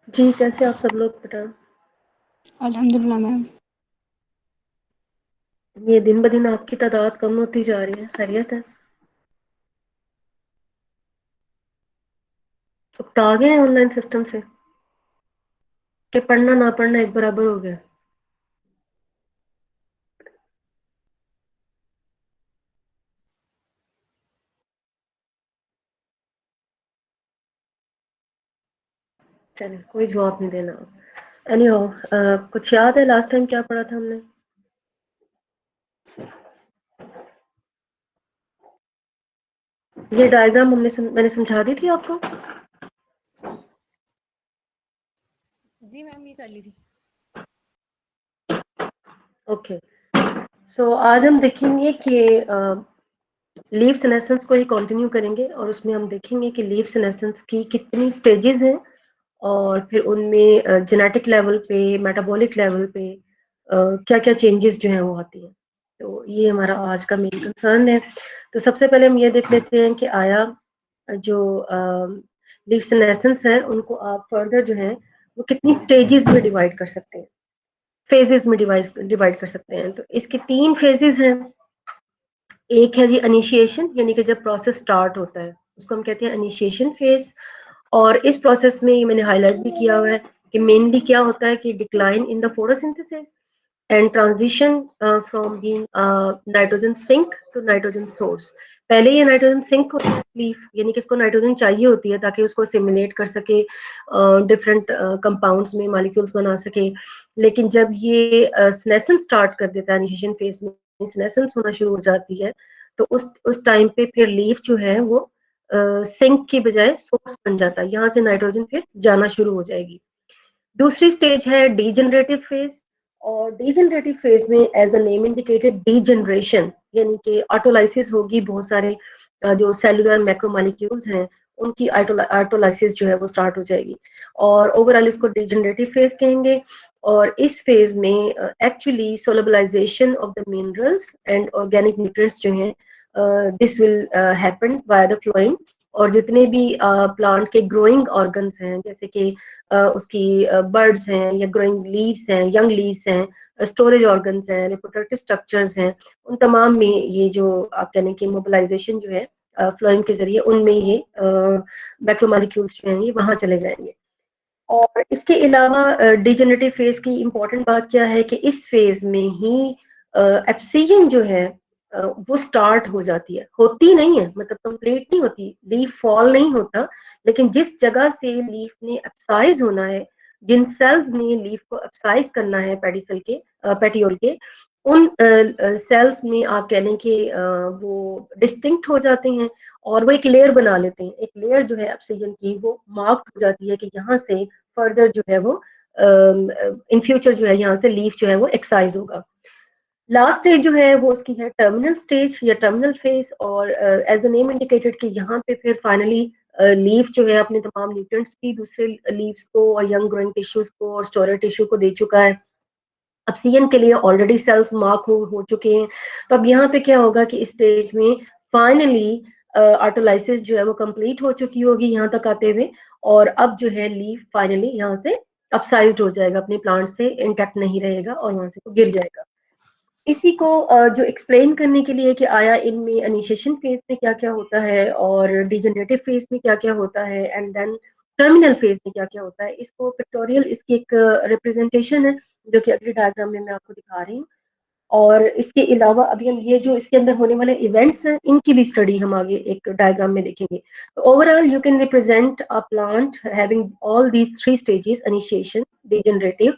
जी, कैसे आप सब लोग बेटा? अल्हम्दुलिल्लाह मैम। ये दिन ब दिन आपकी तादाद कम होती जा रही है, खैरियत है? उकता गए हैं ऑनलाइन सिस्टम से कि पढ़ना ना पढ़ना एक बराबर हो गया? चलिए, कोई जवाब नहीं देना। एनी हाउ, कुछ याद है लास्ट टाइम क्या पढ़ा था हमने? ये डायग्राम मैंने समझा दी थी आपको? जी मैम, ये कर ली थी। ओके, सो आज हम देखेंगे कि लीव सेनेसेंस को ही कंटिन्यू करेंगे और उसमें हम देखेंगे कि लीव सेनेसेंस की कितनी स्टेजेस हैं और फिर उनमें जेनेटिक लेवल पे, मेटाबॉलिक लेवल पे क्या क्या चेंजेस जो हैं वो आती हैं। तो ये हमारा आज का मेन कंसर्न है। तो सबसे पहले हम ये देख लेते हैं कि आया जो लीव सेनेसेंस है उनको आप फर्दर जो है वो कितनी स्टेजेस में डिवाइड कर सकते हैं, फेजेस में डिवाइड कर सकते हैं। तो इसके 3 फेजेस हैं। एक है जी इनिशिएशन, यानी कि जब प्रोसेस स्टार्ट होता है उसको हम कहते हैं इनिशिएशन फेज। और इस प्रोसेस में ये मैंने हाईलाइट भी किया हुआ है कि मेनली क्या होता है कि decline in the photosynthesis and transition from being nitrogen sink to nitrogen source. पहले ये नाइट्रोजन सिंक होता है लीफ, यानी कि इसको नाइट्रोजन चाहिए होती है ताकि उसको सिमुलेट कर सके, डिफरेंट कंपाउंड्स में मॉलिक्यूल्स बना सके। लेकिन जब ये सेनेसेंस स्टार्ट कर देता है इनिशिएशन फेज में, सेनेसेंस होना शुरू हो जाती है, तो उस टाइम पे फिर लीफ जो है वो सिंक की बजाय सोर्स बन जाता है, यहाँ से नाइट्रोजन फिर जाना शुरू हो जाएगी। दूसरी स्टेज है डीजनरेटिव फेज। और डीजनरेटिव फेज में as the name indicated degeneration, यानी कि ऑटोलाइसिस होगी, बहुत सारे जो सेलुलर मैक्रोमोलेक्यूल्स हैं उनकी ऑटोलाइसिस जो है वो स्टार्ट हो जाएगी और ओवरऑल इसको डीजनरेटिव फेज कहेंगे। और इस फेज में actually solubilization of the minerals and organic nutrients जो हैं this will happen by the flowing. और जितने भी प्लांट के ग्रोइंग ऑर्गन्स हैं, जैसे कि उसकी बर्ड्स हैं या ग्रोइंग लीव्स हैं, यंग लीव्स हैं, स्टोरेज ऑर्गन्स हैं, रिप्रोडक्टिव स्ट्रक्चर्स हैं, उन तमाम में ये जो आप कहने की मोबिलाइजेशन जो है फ्लोएम के जरिए, उनमें ये मैक्रोमोलेक्यूल्स जो हैं ये वहां चले जाएंगे। और इसके अलावा डिजेनरेटिव फेज की इम्पोर्टेंट बात क्या है कि इस फेज में ही एप्सियन जो है वो स्टार्ट हो जाती है, होती नहीं है, मतलब कंप्लीट नहीं होती, लीफ फॉल नहीं होता, लेकिन जिस जगह से लीफ ने एप्साइज होना है, जिन सेल्स ने लीफ को एप्साइज करना है पेडिसल के, पेटियोल के, उन सेल्स में आप कह लें कि वो डिस्टिंक्ट हो जाते हैं और वो एक लेयर बना लेते हैं। एक लेयर जो है एप्सियन की वो मार्क्ड हो जाती है कि यहाँ से फर्दर जो है वो इन फ्यूचर जो है यहाँ से लीफ जो है वो एक्साइज होगा। लास्ट स्टेज जो है वो उसकी है टर्मिनल स्टेज या टर्मिनल फेज। और एज द नेम इंडिकेटेड कि यहाँ पे फिर फाइनली लीफ जो है अपने तमाम न्यूट्रिएंट्स भी दूसरे लीव्स को और यंग ग्रोइंग टिश्यूज को और स्टोरेज टिश्यू को दे चुका है। अब सीएन के लिए ऑलरेडी सेल्स मार्क हो चुके हैं। तो अब यहाँ पे क्या होगा कि इस स्टेज में फाइनली ऑटोलाइसिस जो है वो कंप्लीट हो चुकी होगी यहाँ तक आते हुए। और अब जो है लीफ फाइनली यहाँ से अपसाइज्ड हो जाएगा, अपने प्लांट से इंटैक्ट नहीं रहेगा और वहां से वो गिर जाएगा। इसी को जो एक्सप्लेन करने के लिए कि आया इनमें इनिशिएशन फेज में क्या क्या होता है और डिजेनरेटिव फेज में क्या क्या होता है एंड देन टर्मिनल फेज में क्या क्या होता है, इसको पिक्टोरियल इसकी एक रिप्रेजेंटेशन है जो कि अगले डायग्राम में मैं आपको दिखा रही हूँ। और इसके अलावा अभी हम ये जो इसके अंदर होने वाले इवेंट्स हैं इनकी भी स्टडी हम आगे एक डायग्राम में देखेंगे। तो overall you can represent a plant having all these 3 stages, initiation, degenerative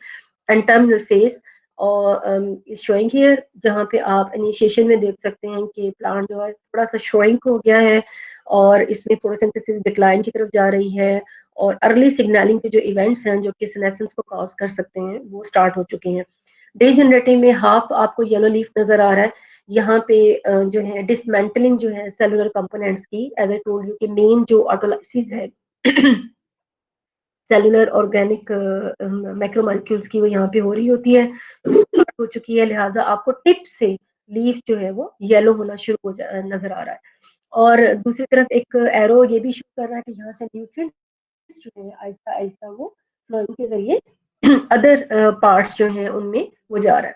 and terminal phase. और इज शोइंग हियर, जहाँ पे आप इनिशिएशन में देख सकते हैं कि प्लांट जो है थोड़ा सा श्रिंक हो गया है और इसमें फोटोसिंथेसिस डिक्लाइन की तरफ जा रही है और अर्ली सिग्नलिंग के जो इवेंट्स हैं जो कि सेनेसेंस को कॉज कर सकते हैं वो स्टार्ट हो चुके हैं। डीजेनरेटिव में हाफ आपको येलो लीफ नजर आ रहा है। यहाँ पे जो है डिसमेंटलिंग जो है सेलुलर कंपोनेंट्स की, एज आई टोल्ड यू कि मेन जो ऑटोलाइसिस है सेलुलर ऑर्गेनिक मैक्रोमोलेक्यूल्स की वो यहाँ पे हो रही होती है, तो वो start हो चुकी है, लिहाजा आपको टिप से लीफ जो है वो येलो होना शुरू हो नजर आ रहा है। और दूसरी तरफ एक एरो ये भी शो कर रहा है कि यहाँ से न्यूट्रिएंट्स जो है आहिस्ता आहिस्ता वो फ्लोएम के जरिए अदर पार्ट्स जो हैं उनमें वो जा रहा है।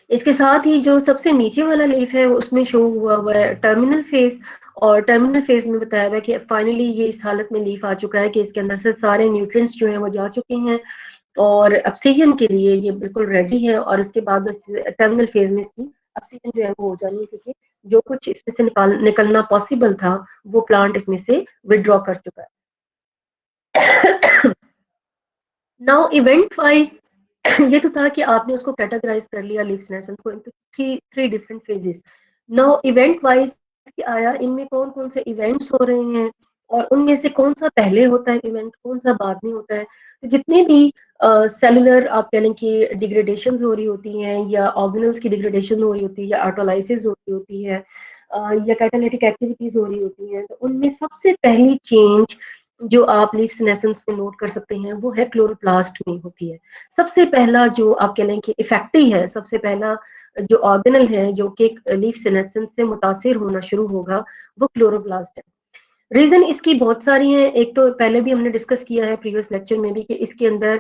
इसके साथ ही जो सबसे नीचे वाला लीफ है उसमें शो हुआ हुआ है टर्मिनल फेज, और टर्मिनल फेज में बताया हुआ है कि फाइनली ये इस हालत में लीफ आ चुका है कि इसके अंदर से सारे न्यूट्रिएंट्स जो हैं वो जा चुके हैं और ऑब्सीजन के लिए ये बिल्कुल रेडी है, और इसके बाद बस टर्मिनल फेज में इसकी ऑब्सीजन जो है वो हो जानी है, क्योंकि जो कुछ इसमें से निकलना पॉसिबल था वो प्लांट इसमें से विड्रॉ कर चुका है। नाउ इवेंट वाइज ये तो था कि आपने उसको कैटेगराइज कर लिया लीफ सेनेसेंस को into three different phases. Now event wise आया, इनमें कौन कौन से इवेंट्स हो रहे हैं और उनमें से कौन सा पहले होता है इवेंट, कौन सा बाद में होता है। तो जितने भी सेलुलर आप कह लें कि डिग्रेडेशन हो रही होती हैं, या ऑर्गेनल्स की डिग्रेडेशन हो रही होती है, या ऑटोलाइसिस हो रही होती है, या कैटालिटिक एक्टिविटीज हो रही होती हैं, तो उनमें सबसे पहली चेंज जो आप लीफ सेनेसेंस में नोट कर सकते हैं वो है क्लोरोप्लास्ट में होती है। सबसे पहला जो आप कह लें कि इफेक्टी है, सबसे पहला जो ऑर्गेनल है जो कि लीफ सेनेसेंस से मुतासिर होना शुरू होगा वो क्लोरोप्लास्ट है। रीजन इसकी बहुत सारी हैं। एक तो पहले भी हमने डिस्कस किया है प्रीवियस लेक्चर में भी कि इसके अंदर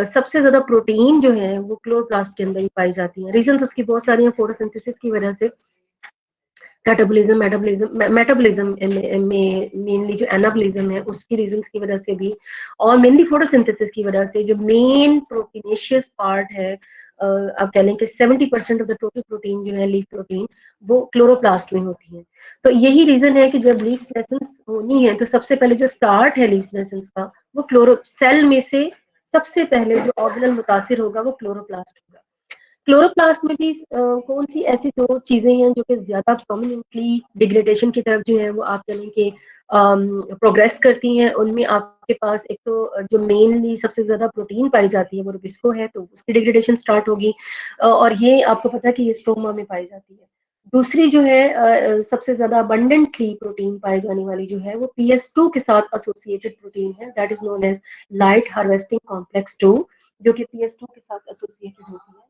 सबसे ज्यादा प्रोटीन जो है वो क्लोरोप्लास्ट के अंदर ही पाई जाती है। रीजन उसकी बहुत सारी हैं, फोटोसिंथेसिस की वजह से, कैटाबोलिज्म, मेटाबॉलिज्म में मेनली जो एनाबॉलिज्म है उसकी रीजंस की वजह से भी, और मेनली फोटोसिंथेसिस की वजह से जो मेन प्रोटीनेशियस पार्ट है, आप कह लें कि 70% ऑफ द टोटल प्रोटीन जो है लीफ प्रोटीन वो क्लोरोप्लास्ट में होती है। तो यही रीजन है कि जब लीफ सेनेसेंस होनी है तो सबसे पहले जो स्टार्ट है लीफ सेनेसेंस का वो क्लोरो सेल में से सबसे पहले जो ऑर्गेनल मुतासिर होगा वो क्लोरोप्लास्ट होगा। क्लोरोप्लास्ट में भी कौन सी ऐसी दो चीजें हैं जो कि ज्यादा प्रोमिनेंटली डिग्रेडेशन की तरफ जो है वो आप कहें कि प्रोग्रेस करती हैं। उनमें आपके पास एक तो जो मेनली सबसे ज्यादा प्रोटीन पाई जाती है वो रुबिस्को है, तो उसकी डिग्रेडेशन स्टार्ट होगी, और ये आपको पता है कि ये स्ट्रोमा में पाई जाती है। दूसरी जो है सबसे ज्यादा अबंडेंटली प्रोटीन पाई जाने वाली जो है वो PS2 के साथ एसोसिएटेड प्रोटीन है, that is known as light harvesting complex 2, जो कि PS2 के साथ एसोसिएटेड होती है।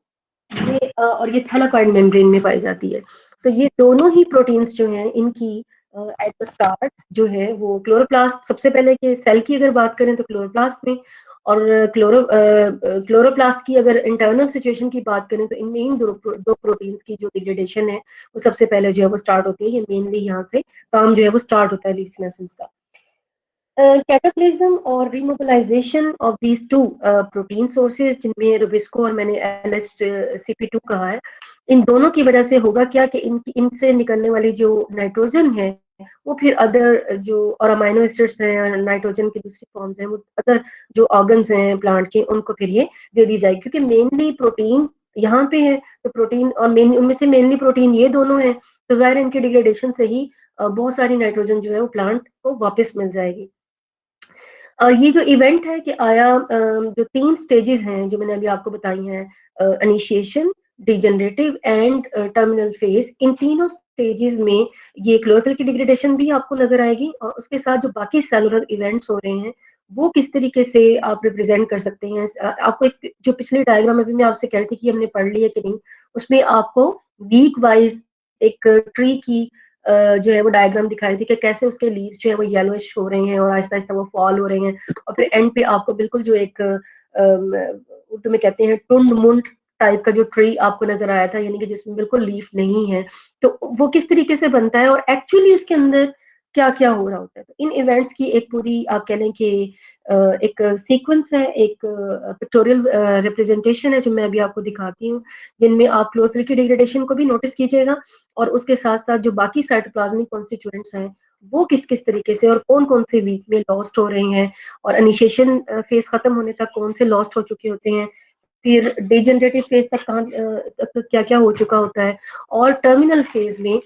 ये और ये थैलाकॉइड मेम्ब्रेन में पाई जाती है। तो ये दोनों ही प्रोटीन्स जो हैं इनकी एट द स्टार्ट जो है वो क्लोरोप्लास्ट, सबसे पहले के सेल की अगर बात करें तो क्लोरोप्लास्ट में, और क्लोरोप्लास्ट की अगर इंटरनल सिचुएशन की बात करें तो इनमें इन दो प्रोटीन्स की जो डिग्रेडेशन है वो सबसे पहले जो है वो स्टार्ट होती है। ये मेनली यहाँ से काम जो है वो स्टार्ट होता है लीफ सेनेसेंस का। कैटाप्लिज्म और remobilization of these two protein sources, जिनमें रुबिस्को और मैंने LHCP2 कहा है, इन दोनों की वजह से होगा क्या कि इनसे निकलने वाली जो नाइट्रोजन है वो फिर अदर जो और अमाइनो एसिड्स हैं, नाइट्रोजन की दूसरी फॉर्म्स हैं, वो अदर जो ऑर्गन्स हैं प्लांट के उनको फिर ये दे दी जाएगी, क्योंकि मेनली प्रोटीन यहाँ पे है। तो प्रोटीन और मेन उनमें से मेनली प्रोटीन ये दोनों हैं, तो जाहिर है इनकी डिग्रेडेशन से ही बहुत सारी नाइट्रोजन जो है वो प्लांट को वापस मिल जाएगी। ये जो इवेंट है कि आया, जो 3 स्टेजेस हैं जो मैंने अभी आपको बताई हैं, initiation, degenerative and terminal phase, इन तीनों स्टेजेस में ये क्लोरोफिल की डिग्रेडेशन भी आपको नजर आएगी, और उसके साथ जो बाकी सेलुलर इवेंट्स हो रहे हैं वो किस तरीके से आप रिप्रेजेंट कर सकते हैं। आपको एक जो पिछले डायग्राम अभी मैं आपसे कह रही थी कि हमने पढ़ ली है कि नहीं, उसमें आपको वीक वाइज एक ट्री की जो है वो डायग्राम दिखाई थी कि कैसे उसके लीव्स जो है वो येलोइश हो रहे हैं और आहिस्ता आहिस्ता वो फॉल हो रहे हैं, और फिर एंड पे आपको बिल्कुल जो एक उर्दू में कहते हैं टुंड मुंड टाइप का जो ट्री आपको नजर आया था, यानी कि जिसमें बिल्कुल लीफ नहीं है। तो वो किस तरीके से बनता है और एक्चुअली उसके अंदर क्या क्या हो रहा होता है। तो इन इवेंट्स की एक पूरी आप कह लें कि एक सीक्वेंस है, एक पिक्टोरियल रिप्रेजेंटेशन है जो मैं अभी आपको दिखाती हूँ, जिनमें आप क्लोरोफिल की डिग्रेडेशन को भी नोटिस कीजिएगा, और उसके साथ साथ जो बाकी साइटोप्लाज्मिक कॉन्स्टिट्यूएंट्स हैं वो किस किस तरीके से और कौन कौन से वीक में लॉस्ट हो रहे हैं, और इनिशिएशन फेज खत्म होने तक कौन से लॉस्ट हो चुके होते हैं, फिर डिजेनरेटिव फेज तक कहाँ तक क्या क्या हो चुका होता है, और टर्मिनल फेज में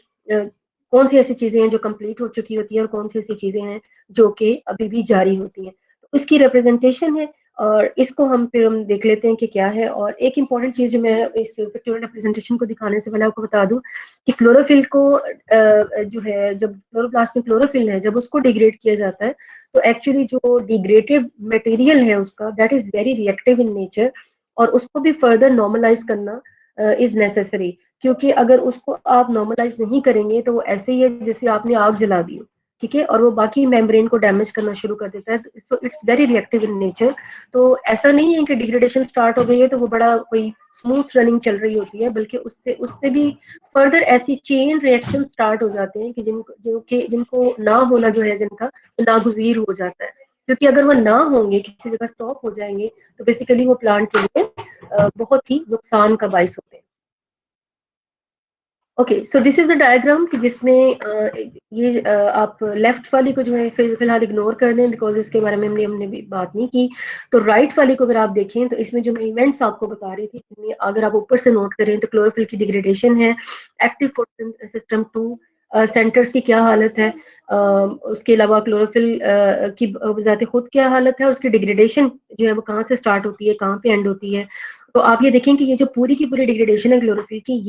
कौन सी ऐसी चीजें हैं जो कंप्लीट हो चुकी होती है और कौन सी ऐसी चीजें हैं जो कि अभी भी जारी होती हैं। तो इसकी रिप्रेजेंटेशन है, और इसको हम देख लेते हैं कि क्या है। और एक इम्पॉर्टेंट चीज जो मैं इस पिक्टोरियल रिप्रेजेंटेशन को दिखाने से पहले आपको बता दूं कि क्लोरोफिल को जो है, जब क्लोरोप्लास्ट में क्लोरोफिल है जब उसको डिग्रेड किया जाता है तो एक्चुअली जो डिग्रेडेड मटेरियल है उसका that is very reactive in nature, और उसको भी फर्दर नॉर्मलाइज करना इज नेसेसरी, क्योंकि अगर उसको आप नॉर्मलाइज नहीं करेंगे तो वो ऐसे ही है जैसे आपने आग जला दी हो, ठीक है, और वो बाकी मेम्ब्रेन को डैमेज करना शुरू कर देता है, so it's very reactive in nature. तो ऐसा नहीं है कि डिग्रेडेशन स्टार्ट हो गई है तो वो बड़ा कोई स्मूथ रनिंग चल रही होती है, बल्कि उससे उससे भी फर्दर ऐसी चेन रिएक्शन स्टार्ट हो जाते हैं कि जिनको ना होना जो है जिनका नागुजीर हो जाता है, क्योंकि अगर वो ना होंगे, किसी जगह स्टॉप हो जाएंगे, तो बेसिकली वो प्लांट के लिए बहुत ही नुकसान का बाइस होते हैं। Okay, so this is the diagram कि जिसमें ये आप लेफ्ट वाली को जो है फिलहाल इग्नोर कर दें, बिकॉज इसके बारे में हमने भी बात नहीं की। तो राइट वाली को अगर आप देखें तो इसमें जो मैं इवेंट्स आपको बता रही थी, इनमें अगर आप ऊपर से नोट करें तो क्लोरोफिल की डिग्रेडेशन है, एक्टिव फोटो सिस्टम 2 सेंटर्स की क्या हालत है, उसके अलावा क्लोरोफिल की ज़ाते खुद क्या हालत है, और उसकी डिग्रेडेशन जो है वो कहाँ से स्टार्ट होती है, कहाँ पे एंड होती है। तो आप ये देखें कि ये जो पूरी की पूरी डिग्रेडेशन है क्लोरोफिल की,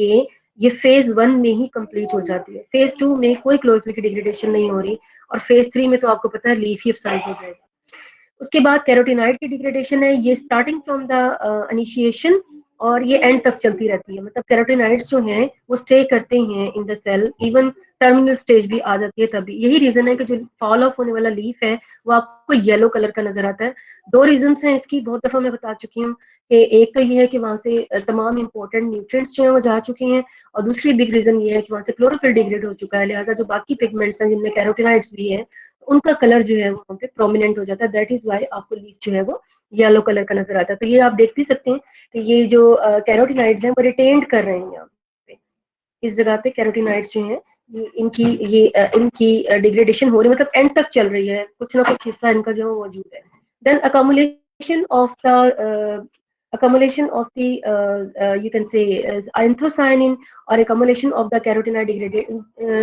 ये फेज 1 में ही कंप्लीट हो जाती है। फेज 2 में कोई क्लोरोफिल की डिग्रेडेशन नहीं हो रही, और फेज 3 में तो आपको पता है लीफ ही अपसाइज हो जाएगा। उसके बाद कैरोटीनॉइड की डिग्रेडेशन है, ये स्टार्टिंग फ्रॉम द इनिशिएशन और ये एंड तक चलती रहती है, मतलब कैरोटीनॉइड्स जो हैं वो स्टे करते हैं in the cell, even terminal stage भी आ जाती है तभी। यही रीजन है कि जो फॉल ऑफ होने वाला लीफ है वो आपको येलो कलर का नजर आता है। दो रीजन हैं इसकी, बहुत दफा मैं बता चुकी हूँ कि एक तो ये है कि वहां से तमाम इंपॉर्टेंट न्यूट्रिएंट्स जो है वो जा चुके हैं, और दूसरी बिग रीजन ये है कि वहां से क्लोरोफिल डिग्रेड हो चुका है, लिहाजा जो बाकी पिगमेंट्स हैं जिनमें कैरोटीनॉइड्स भी है उनका कलर जो है वहाँ पे प्रोमिनेंट हो जाता है। दैट इज वाई आपको लीफ जो है वो येलो कलर का नजर आता है। तो ये आप देख भी सकते हैं कि ये जो कैरोटीनॉइड्स हैं वो रिटेन्ड कर रहे हैं यहाँ पे, इस जगह पे कैरोटीनॉइड्स जो हैं इनकी डिग्रेडेशन हो रही है, मतलब एंड तक चल रही है, कुछ ना कुछ हिस्सा इनका जो है मौजूद है। Then accumulation of the you can say as anthocyanin और accumulation of the carotenoid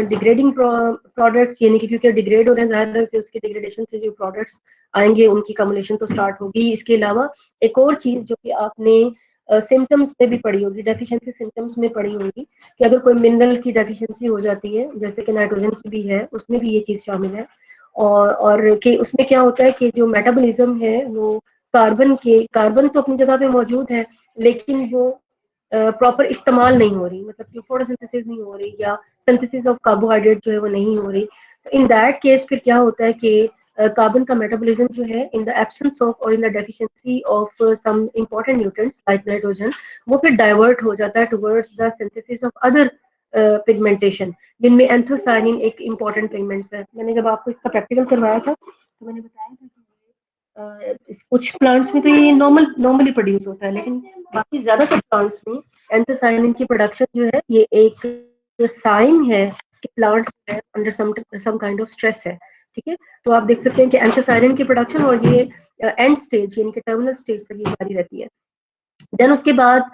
degrading products, यानी कि क्योंकि डिग्रेड हो रहे हैं, जाहिर है कि उसके डिग्रेडेशन से जो प्रोडक्ट्स आएंगे उनकी कम्युलेशन तो स्टार्ट होगी। इसके अलावा एक और चीज जो कि आपने सिम्टम्स पे भी पड़ी होगी, डेफिशिएंसी सिम्टम्स में पड़ी होगी, कि अगर कोई मिनरल की डेफिशिएंसी हो जाती है, जैसे कि नाइट्रोजन की भी है, उसमें भी ये चीज शामिल है। और कि उसमें क्या होता है कि जो मेटाबॉलिज्म है वो कार्बन तो अपनी जगह पे मौजूद है, लेकिन वो प्रॉपर इस्तेमाल नहीं हो रही, मतलब कि फोटोसिंथेसिस नहीं हो रही या सिंथेसिस ऑफ कार्बोहाइड्रेट जो है वो नहीं हो रही। तो इन दैट केस फिर क्या होता है कि कार्बन का मेटाबॉलिज्म जो है इन द एब्सेंस ऑफ और in the deficiency of some important nutrients like nitrogen, वो फिर डाइवर्ट हो जाता है towards the synthesis of other pigmentation, जिनमें एंथोसायनिन एक इंपॉर्टेंट पिगमेंट्स है। मैंने जब आपको इसका प्रैक्टिकल करवाया था तो मैंने बताया था कि कुछ प्लांट्स में तो ये नॉर्मली प्रोड्यूस होता है, लेकिन बाकी ज्यादातर प्लांट्स में एंथोसायनिन की प्रोडक्शन जो है ये एक साइन है कि plants under some kind of stress है। ठीक है, तो आप देख सकते हैं कि एंथोसायनिन की प्रोडक्शन और ये एंड स्टेज यानी कि टर्मिनल स्टेज तक ये जारी रहती है। देन उसके बाद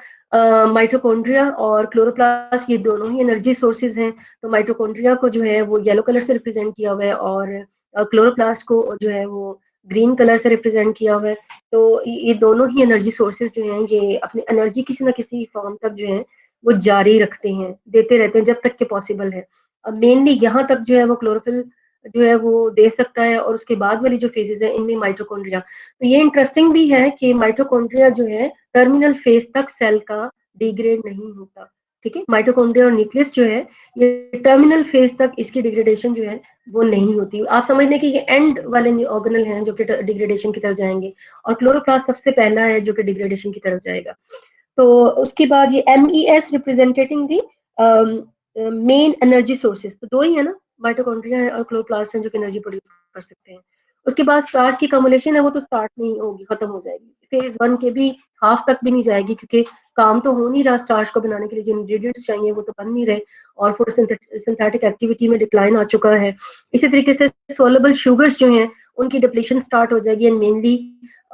माइटोकॉन्ड्रिया और क्लोरोप्लास्ट ये दोनों ही एनर्जी सोर्सेज हैं। तो माइटोकॉन्ड्रिया को जो है वो येलो कलर से रिप्रेजेंट किया हुआ है, और क्लोरोप्लास्ट को जो है वो ग्रीन कलर से रिप्रेजेंट किया हुआ है। तो ये दोनों ही एनर्जी सोर्सेज जो हैं ये अपनी एनर्जी किसी ना किसी फॉर्म तक जो है वो जारी रखते हैं, देते रहते हैं जब तक के पॉसिबल है। अब मेनली यहाँ तक जो है वो क्लोरोफिल जो है वो दे सकता है, और उसके बाद वाली जो फेजेज है इनमें माइटोकॉन्ड्रिया। तो ये इंटरेस्टिंग भी है कि माइटोकॉन्ड्रिया जो है टर्मिनल फेज तक सेल का डिग्रेड नहीं होता। ठीक है, माइटोकॉन्ड्रिया और न्यूक्लियस जो है ये टर्मिनल फेज तक इसकी डिग्रेडेशन जो है वो नहीं होती। आप समझ लें कि ये एंड वाले ऑर्गेनल हैं जो कि डिग्रेडेशन की तरफ जाएंगे, और क्लोरोप्लास्ट सबसे पहला है जो कि डिग्रेडेशन की तरफ जाएगा। तो उसके बाद ये MES रिप्रेजेंटेटिंग दी मेन एनर्जी सोर्सेज, तो दो ही है ना, माइटोकॉन्ड्रिया है और क्लोरोप्लास्ट है जो कि एनर्जी प्रोड्यूस कर सकते हैं। उसके बाद स्टार्च की कम्युलेशन है वो तो स्टार्ट नहीं होगी, खत्म हो जाएगी, फेज 1 के भी हाफ तक भी नहीं जाएगी, क्योंकि काम तो हो नहीं रहा, स्टार्च को बनाने के लिए जो इंग्रेडिएंट्स चाहिए वो तो बन नहीं रहे, और फोटोसिंथेटिक एक्टिविटी में डिक्लाइन आ चुका है। इसी तरीके से सोलेबल शुगर्स जो हैं उनकी डिप्लीशन स्टार्ट हो जाएगी, एंड मेनली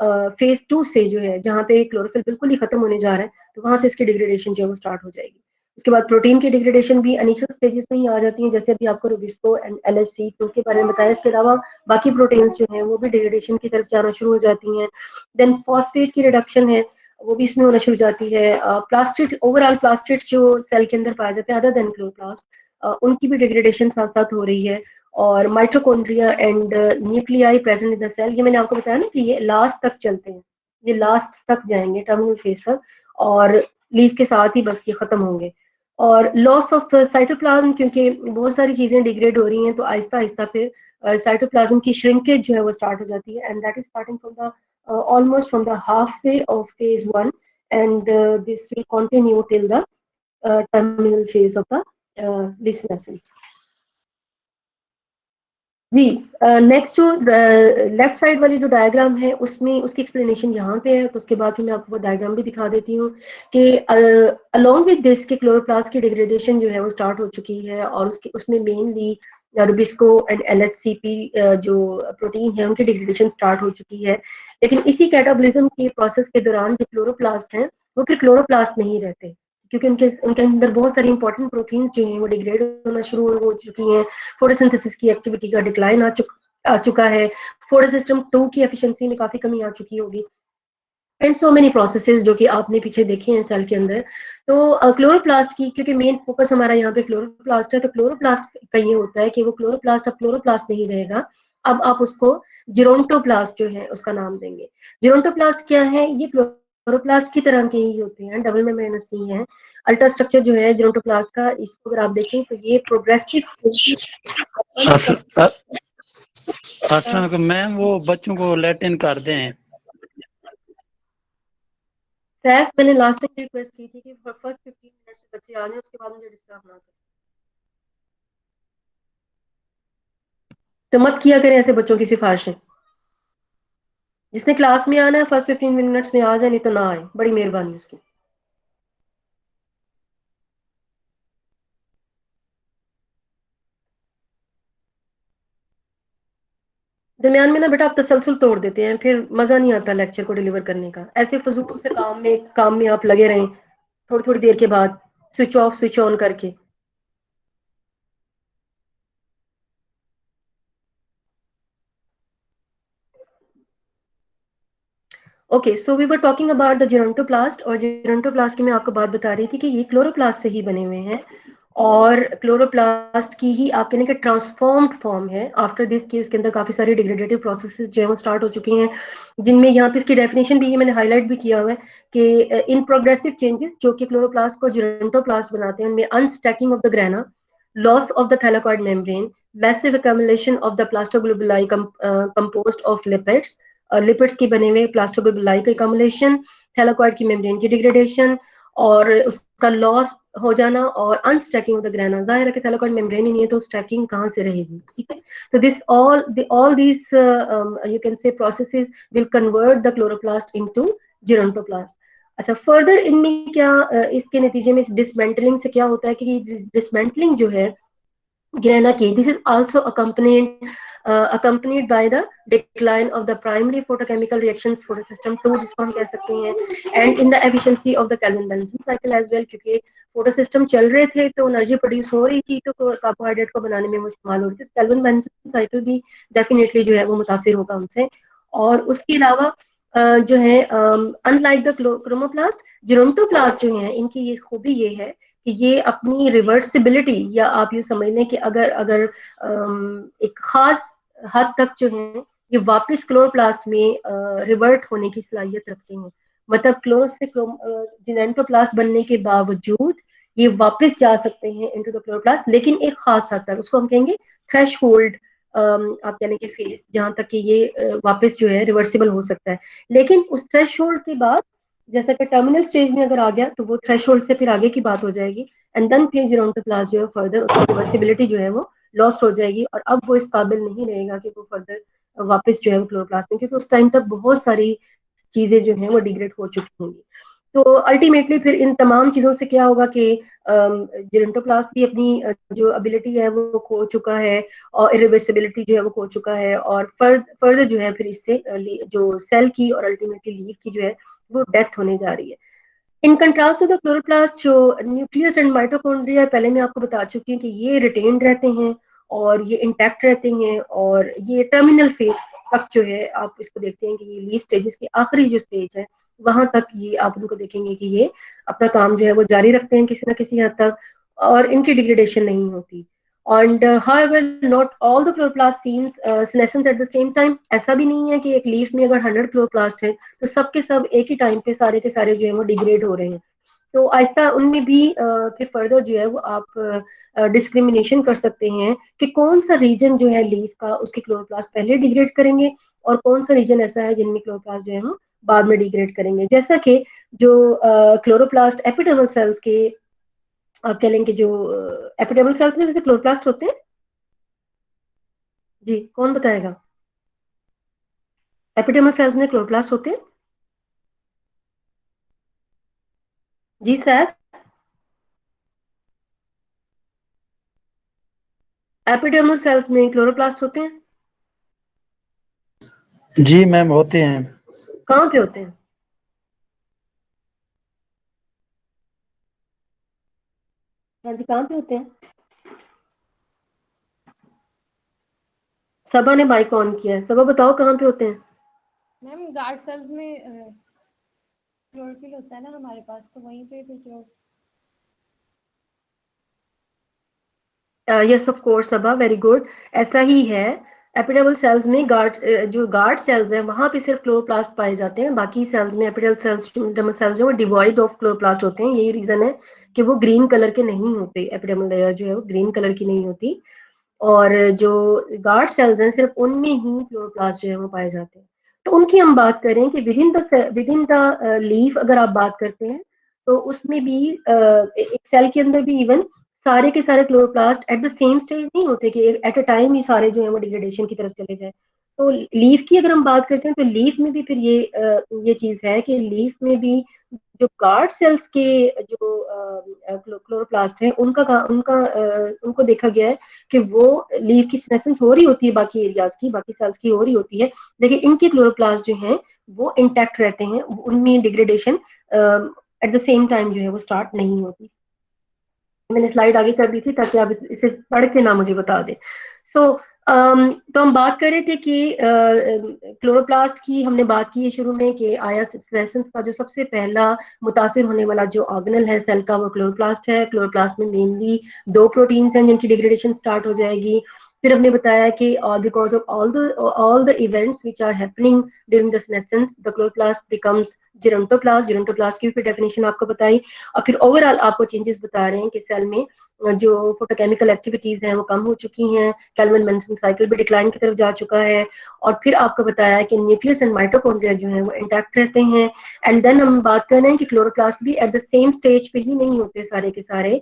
फेज 2 से जो है जहाँ पे क्लोरोफिल बिल्कुल ही खत्म होने जा रहा है, तो वहां से इसकी डिग्रेडेशन जो है वो स्टार्ट हो जाएगी। उसके बाद प्रोटीन की डिग्रेडेशन भी इनिशियल स्टेजेस में ही आ जाती है, जैसे अभी आपको रुबिस्को एंड LHC के बारे में बताया। इसके अलावा बाकी प्रोटीन्स जो हैं वो भी डिग्रेडेशन की तरफ जाना शुरू हो जाती हैं। देन फॉस्फेट की रिडक्शन है वो भी इसमें होना शुरू हो जाती है। प्लास्टिड ओवरऑल प्लास्टिड्स जो सेल के अंदर पाए जाते हैं अदर देन क्लोरोप्लास्ट, उनकी भी डिग्रेडेशन साथ साथ हो रही है। और mitochondria and nuclei present in the cell, ये मैंने आपको बताया ना कि ये लास्ट तक चलते हैं, ये लास्ट तक जाएंगे टर्मिनल फेज तक, और लीफ के साथ ही बस ये खत्म होंगे। और लॉस ऑफ साइटोप्लाज्म, क्योंकि बहुत सारी चीजें डिग्रेड हो रही हैं तो आहिस्ता आहिस्ता फिर साइटोप्लाज्म की श्रिंकेज जो है वो स्टार्ट हो जाती है, and that is starting from the almost from the halfway of phase 1, and this will continue till the terminal phase of the leaf senescence. जी, नेक्स्ट जो लेफ्ट साइड वाली जो डायग्राम है उसमें उसकी एक्सप्लेनेशन यहाँ पे है, तो उसके बाद फिर मैं आपको वो डायग्राम भी दिखा देती हूँ कि अलोंग विद दिस के क्लोरोप्लास्ट की डिग्रेडेशन जो है वो स्टार्ट हो चुकी है, और उसके उसमें मेनली रुबिस्को एंड एलएचसीपी जो प्रोटीन है उनकी डिग्रेडेशन स्टार्ट हो चुकी है। लेकिन इसी कैटाबोलिज्म के प्रोसेस के दौरान जो क्लोरोप्लास्ट हैं वो फिर क्लोरोप्लास्ट नहीं रहते, क्योंकि उनके उनके अंदर बहुत सारी इंपॉर्टेंट प्रोटीन्स जो हैं वो डिग्रेड होना शुरू हो चुकी हैं, फोटोसिंथेसिस की एक्टिविटी का डिक्लाइन आ चुका है, फोटोसिस्टम 2 की एफिशिएंसी में काफी कमी आ चुकी होगी, एंड सो मेनी प्रोसेसेस जो कि आपने पीछे देखे हैं सेल के अंदर। तो क्लोरोप्लास्ट की, क्योंकि मेन फोकस हमारा यहाँ पे क्लोरोप्लास्ट है, तो क्लोरोप्लास्ट का ये होता है कि वो क्लोरोप्लास्ट अब क्लोरोप्लास्ट नहीं रहेगा, अब आप उसको जिरोंटोप्लास्ट जो है उसका नाम देंगे। जिरोंटोप्लास्ट क्या है? ये क्लोरोप्लास्ट की तरह के ही होते हैं, डबल मेम्ब्रेनस ही है। अल्ट्रा स्ट्रक्चर जो है जिरोंटोप्लास्ट का, इसको अगर आप देखें तो ये प्रोग्रेसिव मैम वो बच्चों को लैटिन कर दें। सैफ, मैंने लास्ट टाइम रिक्वेस्ट की थी कि फर्स्ट 15 मिनट्स में बच्चे आ जाएं, उसके बाद मुझे डिस्टर्ब ना करें। तो मत किया करें ऐसे बच्चों की सिफारिशें। जिसने क्लास में आना है फर्स्ट 15 मिनट्स में आ जाए, नहीं तो ना आए, बड़ी मेहरबानी उसकी। दरमियान में ना बेटा आप तसलसल तोड़ देते हैं, फिर मजा नहीं आता लेक्चर को डिलीवर करने का। ऐसे फजूल से काम में आप लगे रहें, थोड़ी थोड़ी देर के बाद स्विच ऑफ स्विच ऑन करके। Okay, so we were talking about the gerontoplast, और जिरोंटोप्लास्ट की मैं आपको बात बता रही थी कि ये क्लोरोप्लास्ट से ही बने हुए हैं, और क्लोरोप्लास्ट की ही आप कहने के ट्रांसफॉर्म्ड फॉर्म है। आफ्टर दिस की उसके अंदर काफी सारी डिग्रेडेटिव प्रोसेसेस जो है वो स्टार्ट हो चुकी हैं, जिनमें यहाँ पे इसकी डेफिनेशन भी मैंने हाईलाइट भी किया हुआ है कि इन प्रोग्रेसिव चेंजेस जो कि क्लोरोप्लास्ट को जिरोंटोप्लास्ट बनाते हैं, उनमें unstacking of the grana, loss of the thylakoid membrane, massive accumulation of the plastoglobuli composed of lipids, lipids के बने हुए प्लास्टोग्लोबुलाई का कम्युलेशन, थैलाकॉइड की मेम्ब्रेन की डिग्रेडेशन, और उसका लॉस हो जाना, और अनस्टैकिंग ऑफ द ग्रेना। जाहिर है कि थैलाकॉइड मेम्ब्रेन ही नहीं है तो स्टैकिंग कहाँ से रहेगी, ठीक है। तो this all these you can say processes will convert the chloroplast into gerontoplast। अच्छा, फर्दर इनमें क्या इसके नतीजे में इस डिसमेंटलिंग से क्या होता है कि डिसमेंटलिंग जो है ग्रेना की, this is also accompanied by the decline of the primary photochemical reactions photosystem 2, जिसको हम कह सकते हैं, and in the efficiency of the Calvin Benson cycle as well, क्योंकि फोटोसिस्टम चल रहे थे तो एनर्जी प्रोड्यूस हो रही थी, तो कार्बोहाइड्रेट को बनाने में वो इस्तेमाल हो रही थी। कैल्विन बेंसन साइकिल भी डेफिनेटली जो है वो मुतासिर होगा उनसे। और उसके अलावा जो है अनलाइक द क्रोमोप्लास्ट, जिरोंटोप्लास्ट जो है इनकी ये खूबी ये है कि ये अपनी रिवर्सिबिलिटी, या आप यूँ समझ लें कि अगर अगर एक खास हद तक जो है ये वापस क्लोरोप्लास्ट में रिवर्ट होने की सलाहियत रखते हैं। मतलब क्लोरो से जिनेंटोप्लास्ट बनने के बावजूद ये वापस जा सकते हैं इनटू द क्लोरोप्लास्ट, लेकिन एक खास हद तक, उसको हम कहेंगे थ्रेश होल्ड, आप कहने के फेस, जहां तक कि ये वापस जो है रिवर्सिबल हो सकता है। लेकिन उस थ्रेश होल्ड के बाद जैसा कि टर्मिनल स्टेज में अगर आ गया तो वो थ्रेशोल्ड से फिर आगे की बात हो जाएगी, एंड देन फिर जिरोंटोप्लास्ट जो है फर्दर उसकी रिवर्सिबिलिटी जो है वो लॉस्ट हो जाएगी, और अब वो इस काबिल नहीं रहेगा कि वो फर्दर वापस जो है वो क्लोरोप्लास्ट में, क्योंकि उस टाइम तक बहुत सारी चीजें जो हैं वो डिग्रेड हो चुकी होंगी। तो अल्टीमेटली फिर इन तमाम चीजों से क्या होगा कि जिरोंटोप्लास्ट भी अपनी जो एबिलिटी है वो खो चुका है, और इरिवर्सिबिलिटी जो है वो खो चुका है, और फर्दर जो है फिर इससे जो सेल की और अल्टीमेटली लीव की जो है वो डेथ होने जा रही है। In contrast to the chloroplast, जो न्यूक्लियस एंड माइटोकॉन्ड्रिया पहले मैं आपको बता चुकी हूँ कि ये रिटेन्ड रहते हैं और ये इंटैक्ट रहते हैं, और ये टर्मिनल फेज तक जो है आप इसको देखते हैं कि ये लीफ स्टेजेस की आखिरी जो स्टेज है वहां तक ये आप उनको देखेंगे कि ये अपना काम जो है वो जारी रखते हैं किसी ना किसी हद तक, और इनकी डिग्रेडेशन नहीं होती। And however, not all the chloroplast seems senescent at the same time। ऐसा भी नहीं है कि एक लीफ में अगर 100 क्लोरोप्लास्ट है तो सब के सब एक ही टाइम पे सारे के सारे जो है वो डिग्रेड हो रहे हैं। तो आहिस्ता उनमें भी फिर फर्दर जो है वो आप डिस्क्रिमिनेशन कर सकते हैं कि कौन सा रीजन जो है लीफ का उसके क्लोरोप्लास्ट पहले डिग्रेड करेंगे और कौन सा रीजन ऐसा है जिनमें क्लोरोप्लास्ट जो है वो बाद में डिग्रेड करेंगे। जैसा कि जो क्लोरोप्लास्ट एपिडर्मल सेल्स के आप कह लेंगे जो एपिडर्मल सेल्स में वैसे क्लोरोप्लास्ट होते हैं, जी कौन बताएगा? एपिडर्मल सेल्स में क्लोरोप्लास्ट होते हैं? जी सर, एपिडर्मल सेल्स में क्लोरोप्लास्ट होते हैं? जी मैम होते हैं। कहाँ पे होते हैं? हाँ जी, कहाँ पे होते हैं? सबा ने माइक ऑन किया है, सबा बताओ कहाँ पे होते हैं? मैम गार्ड सेल्स में क्लोरोफिल होता है ना हमारे पास, तो वहीं पे फिर yes of course Saba, very good, ऐसा ही है। एपिडर्मल सेल्स में जो गार्ड सेल्स हैं वहां पे सिर्फ क्लोरोप्लास्ट पाए जाते हैं, बाकी सेल्स में एपिडर्मल सेल्स जो डिवॉइड ऑफ क्लोरोप्लास्ट होते हैं। यही रीजन है कि वो ग्रीन कलर के नहीं होते, एपिडर्मल लेयर जो है वो ग्रीन कलर की नहीं होती। और जो गार्ड सेल्स हैं सिर्फ उनमें ही क्लोरोप्लास्ट जो है वो पाए जाते हैं। तो उनकी हम बात करें कि विद इन द लीफ अगर आप बात करते हैं तो उसमें भी एक सेल के अंदर भी इवन सारे के सारे chloroplast at the same stage नहीं होते कि एट अ टाइम ही सारे जो है वो डिग्रेडेशन की तरफ चले जाए। तो लीफ की अगर हम बात करते हैं तो लीफ में भी फिर ये चीज है कि लीफ में भी जो गार्ड सेल्स के जो क्लोरोप्लास्ट है उनको देखा गया है कि वो लीफ की सेनेसेंस हो रही होती है, बाकी एरियाज की बाकी सेल्स की हो रही होती है, लेकिन इनके क्लोरोप्लास्ट जो हैं वो इंटैक्ट रहते हैं, उनमें degradation at the same time जो है वो स्टार्ट नहीं होती। मैंने स्लाइड आगे कर दी थी ताकि आप इसे पढ़ के ना मुझे बता दें। सो तो हम बात कर रहे थे कि क्लोरोप्लास्ट की हमने बात की है शुरू में कि आया सेनेसेंस का जो सबसे पहला मुतासिर होने वाला जो ऑर्गेनल है सेल का वो क्लोरोप्लास्ट है। क्लोरोप्लास्ट में मेनली दो प्रोटीन्स हैं जिनकी डिग्रेडेशन स्टार्ट हो जाएगी। फिर हमने बताया कि because of all the events which are happening during the senescence the chloroplast becomes gerontoplast की भी डेफिनेशन आपको बताई। और फिर ओवरऑल आपको चेंजेस बता रहे हैं कि सेल में जो फोटोकेमिकल एक्टिविटीज हैं वो कम हो चुकी हैं, कैल्विन मेंसन साइकिल भी डिक्लाइन की तरफ जा चुका है। और फिर आपको बताया कि न्यूक्लियस एंड माइटोकॉन्ड्रिया जो है वो इंटैक्ट रहते हैं। एंड देन हम बात कर रहे हैं कि क्लोरोप्लास्ट भी एट द सेम स्टेज पे ही नहीं होते सारे के सारे।